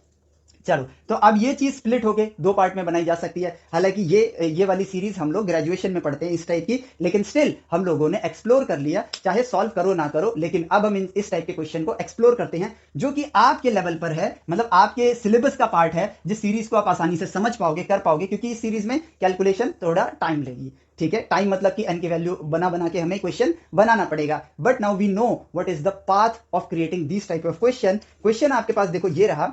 चलो, तो अब ये चीज स्प्लिट होके दो पार्ट में बनाई जा सकती है। हालांकि ये वाली सीरीज हम लोग ग्रेजुएशन में पढ़ते हैं इस टाइप की, लेकिन स्टिल हम लोगों ने एक्सप्लोर कर लिया, चाहे सॉल्व करो ना करो, लेकिन अब हम इस टाइप के क्वेश्चन को एक्सप्लोर करते हैं जो कि आपके लेवल पर है, मतलब आपके सिलेबस का पार्ट है, जिस सीरीज को आप आसानी से समझ पाओगे, कर पाओगे, क्योंकि इस सीरीज में कैलकुलेशन थोड़ा टाइम लेगी, ठीक है। टाइम मतलब कि n की वैल्यू बना बना के हमें क्वेश्चन बनाना पड़ेगा, but now we know what is the path of creating this type of question. Question आपके पास देखो ये रहा,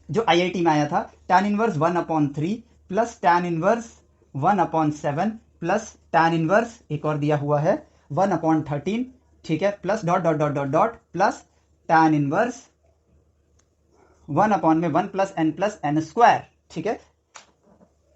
जो IIT में आया था, tan inverse 1/3 plus tan inverse 1/7 plus tan inverse एक और दिया हुआ है 1/13, ठीक है, plus dot dot dot dot dot plus tan inverse 1/1 plus n plus n square, ठीक है,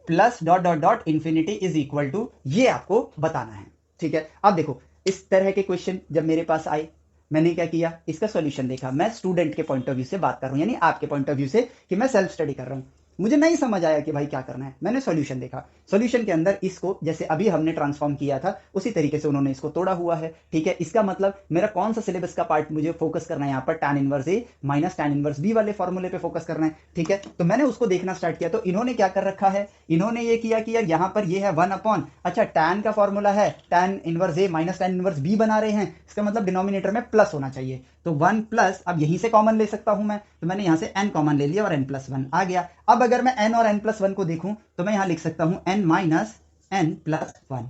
plus dot dot dot infinity is equal to, ये आपको बताना है, ठीक है। अब देखो इस तरह के क्वेश्चन जब मेरे पास आए, मैंने क्या किया, इसका सॉल्यूशन देखा। मैं स्टूडेंट के पॉइंट ऑफ व्यू से बात कर रहा हूं, यानी आपके पॉइंट ऑफ व्यू से कि मैं सेल्फ स्टडी कर रहा हूं। मुझे नहीं समझ आया कि भाई क्या करना है, मैंने सॉल्यूशन देखा, सॉल्यूशन के अंदर इसको जैसे अभी हमने ट्रांसफॉर्म किया था उसी तरीके से उन्होंने इसको तोड़ा हुआ है, ठीक है। इसका मतलब मेरा कौन सा सिलेबस का पार्ट मुझे फोकस करना है, यहाँ पर tan इनवर्स ए माइनस tan इनवर्स बी वाले फॉर्मूले पे फोकस करना है, ठीक है। तो मैंने उसको देखना स्टार्ट किया, तो इन्होंने क्या कर रखा है, इन्होंने ये किया कि यार यहाँ पर ये है 1/, अच्छा tan का फॉर्मूला है tan इनवर्स ए माइनस tan इनवर्स बी बना रहे हैं, इसका मतलब डिनोमिनेटर में प्लस होना चाहिए, तो 1 प्लस, अब यहीं से कॉमन ले सकता हूं मैं, तो मैंने यहां से n कॉमन ले लिया और n प्लस 1 आ गया। अब अगर मैं n और n प्लस 1 को देखूं तो मैं यहां लिख सकता हूं n माइनस n प्लस 1,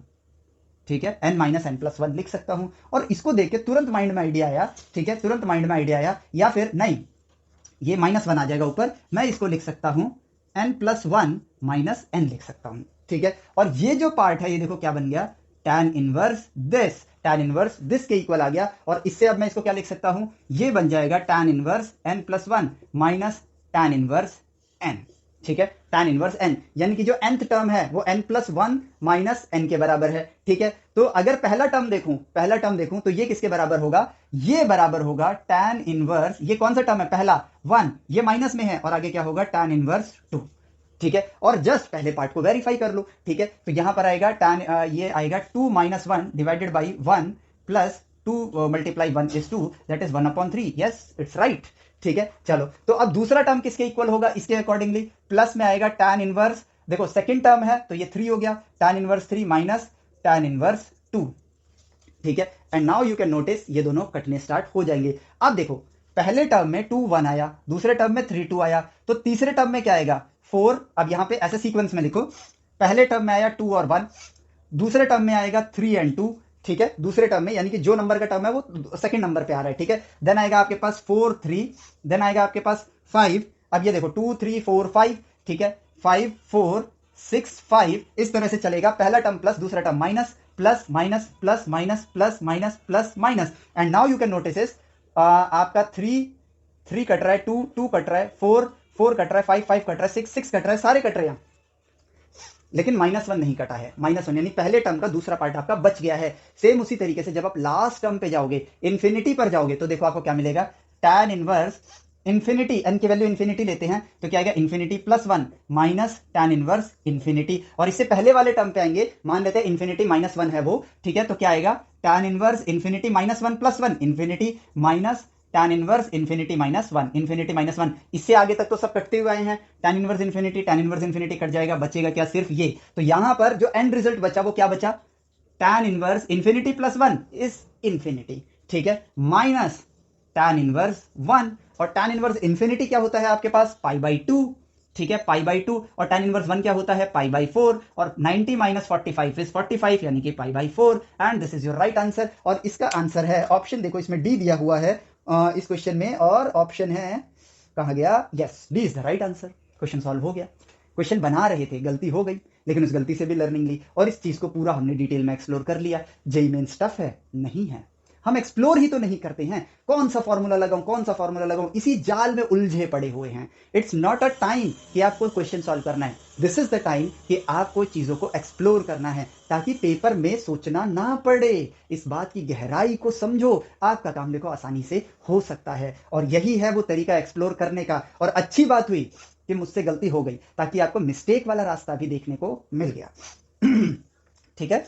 ठीक है, n माइनस n प्लस 1 लिख सकता हूं। और इसको देख के तुरंत माइंड में आइडिया आया, ठीक है, तुरंत माइंड में आइडिया आया, या फिर नहीं, ये -1 आ जाएगा ऊपर, मैं इसको लिख सकता हूं n प्लस 1 माइनस n लिख सकता हूं, ठीक है। और ये जो पार्ट है ये देखो क्या बन गया, tan इनवर्स दिस के इक्वल आ गया, और इससे अब मैं इसको क्या लिख सकता हूं, ये बन जाएगा tan inverse n plus 1 minus tan inverse n, ठीक है, tan इनवर्स n, यानी कि जो nth टर्म है वो n प्लस 1 माइनस n के बराबर है, ठीक है। तो अगर पहला टर्म देखूं तो ये किसके बराबर होगा, ये बराबर होगा tan इनवर्स, ये कौन सा टर्म है, पहला 1, ये माइनस में है, और आगे क्या होगा tan इनवर्स 2, ठीक है। और जस्ट पहले पार्ट को वेरीफाई कर लो, ठीक है, तो यहां पर आएगा tan, ये आएगा 2 minus 1 divided by 1 plus 2 multiply 1 is 2, that is 1/3, yes it's right, ठीक है। चलो, तो अब दूसरा टर्म किसके इक्वल होगा, इसके अकॉर्डिंगली प्लस में आएगा tan इनवर्स, देखो सेकंड टर्म है तो ये 3 हो गया, tan inverse 3 minus tan inverse 2, ठीक है। And now you can notice ये दोनों कटने स्टार्ट हो जाएंगे। अब देखो पहले टर्म में 2 1 आया, दूसरे टर्म में 3 2 आया, तो तीसरे टर्म में क्या आएगा 4। अब यहां पे ऐसे सीक्वेंस में लिखो, पहले टर्म में आया 2 और 1, दूसरे टर्म में आएगा 3 एंड 2, ठीक है, दूसरे टर्म में, यानी कि जो नंबर का टर्म है वो सेकंड नंबर पे आ रहा है, ठीक है। देन आएगा आपके पास 4 3, देन आएगा आपके पास 5, अब ये देखो 2 3 4 5, ठीक है, 5 4 6 5, इस तरह से चलेगा, पहला टर्म प्लस दूसरा term minus, plus minus plus minus plus minus plus minus, and now you can notice इस आपका 3 कट रहा है, 2 कट रहा है, 4 कट रहा है, 5 कट रहा है, 6 कट रहा है, सारे कट रहे हैं। लेकिन -1 नहीं कटा है, -1 यानी पहले टर्म का दूसरा पार्ट आपका बच गया है। सेम उसी तरीके से जब आप लास्ट टर्म पे जाओगे, इंफिनिटी पर जाओगे, तो देखो आपको क्या मिलेगा, tan इनवर्स इंफिनिटी, एन की वैल्यू इंफिनिटी लेते हैं तो क्या आएगा, infinity +1 minus tan inverse infinity. और इससे पहले वाले टर्म पे आएंगे, मान लेते हैं इंफिनिटी -1 है वो, ठीक है, तो क्या आएगा, tan inverse infinity -1 + 1 infinity minus tan inverse infinity -1 infinity -1। इससे आगे तक तो सब कटते हुए आए हैं, tan इनवर्स इंफिनिटी कट जाएगा, बचेगा क्या, सिर्फ ये। तो यहां पर जो एंड रिजल्ट बचा वो क्या बचा, tan inverse infinity +1 is infinity, ठीक है, माइनस tan इनवर्स 1, और tan इनवर्स इंफिनिटी क्या होता है आपके पास, π/2, ठीक है, π/2, और tan इनवर्स 1 क्या होता है, π/4, और 90 - 45 इज 45 यानी कि π/4, and this is your right answer. और इसका आंसर है ऑप्शन, देखो इसमें डी दिया हुआ है इस क्वेश्चन में, और ऑप्शन है, कहा गया, yes, D is the right answer. Question solve हो गया। क्वेश्चन बना रहे थे, गलती हो गई, लेकिन उस गलती से भी लर्निंग ली, और इस चीज को पूरा हमने डिटेल में एक्सप्लोर कर लिया। जेईई मेंस टफ है? नहीं है, हम एक्सप्लोर ही तो नहीं करते हैं, कौन सा फॉर्मूला लगाऊं, इसी जाल में उलझे पड़े हुए हैं। इट्स नॉट अ टाइम कि आपको क्वेश्चन सॉल्व करना है, दिस इज द टाइम कि आपको चीजों को एक्सप्लोर करना है, ताकि पेपर में सोचना ना पड़े, इस बात की गहराई को समझो, आपका काम देखो आसानी से हो सकता है। और यही है वो तरीका एक्सप्लोर करने का। और अच्छी बात हुई कि मुझसे गलती हो गई, ताकि आपको मिस्टेक वाला रास्ता भी देखने को मिल गया। ठीक है,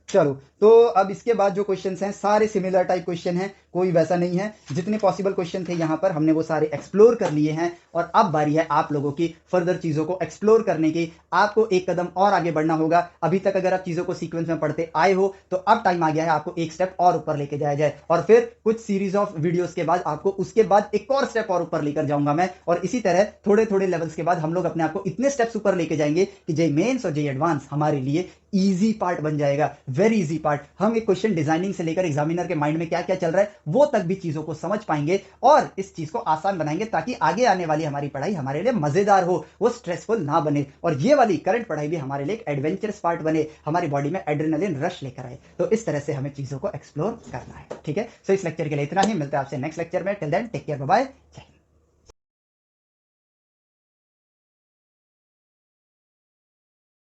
चलो, तो अब इसके बाद जो क्वेश्चंस हैं सारे सिमिलर टाइप क्वेश्चन हैं, कोई वैसा नहीं है। जितने पॉसिबल क्वेश्चन थे यहाँ पर हमने वो सारे एक्सप्लोर कर लिए हैं, और अब बारी है आप लोगों की फर्दर चीजों को एक्सप्लोर करने की। आपको एक कदम और आगे बढ़ना होगा। अभी तक अगर आप चीजों को सीक्वेंस में पढ़ते आए हो, तो अब टाइम आ गया है आपको एक स्टेप और ऊपर लेके जाया जाए, और फिर कुछ सीरीज ऑफ वीडियोस के बाद आपको उसके बाद एक और स्टेप और ऊपर लेकर जाऊंगा मैं, और इसी तरह थोड़े थोड़े लेवल्स के बाद हम लोग अपने आप को इतने स्टेप्स ऊपर लेके जाएंगे कि जेईई मेंस और जेईई एडवांस हमारे लिए इजी पार्ट बन जाएगा, वेरी इजी पार्ट। हम एक क्वेश्चन डिजाइनिंग से लेकर एग्जामिनर के माइंड में क्या क्या चल रहा है वो तक भी चीजों को समझ पाएंगे, और इस चीज को आसान बनाएंगे, ताकि आगे आने वाली हमारी पढ़ाई हमारे लिए मजेदार हो, वो स्ट्रेसफुल ना बने, और ये वाली करंट पढ़ाई भी हमारे लिए एक एडवेंचरस पार्ट बने, हमारी बॉडी में एड्रेनलिन रश लेकर आए। तो इस तरह से हमें चीजों को एक्सप्लोर करना है, ठीक है। सो इस लेक्चर के लिए इतना ही, मिलते हैं आपसे नेक्स्ट लेक्चर में। Till then take care, bye bye, जय हिंद।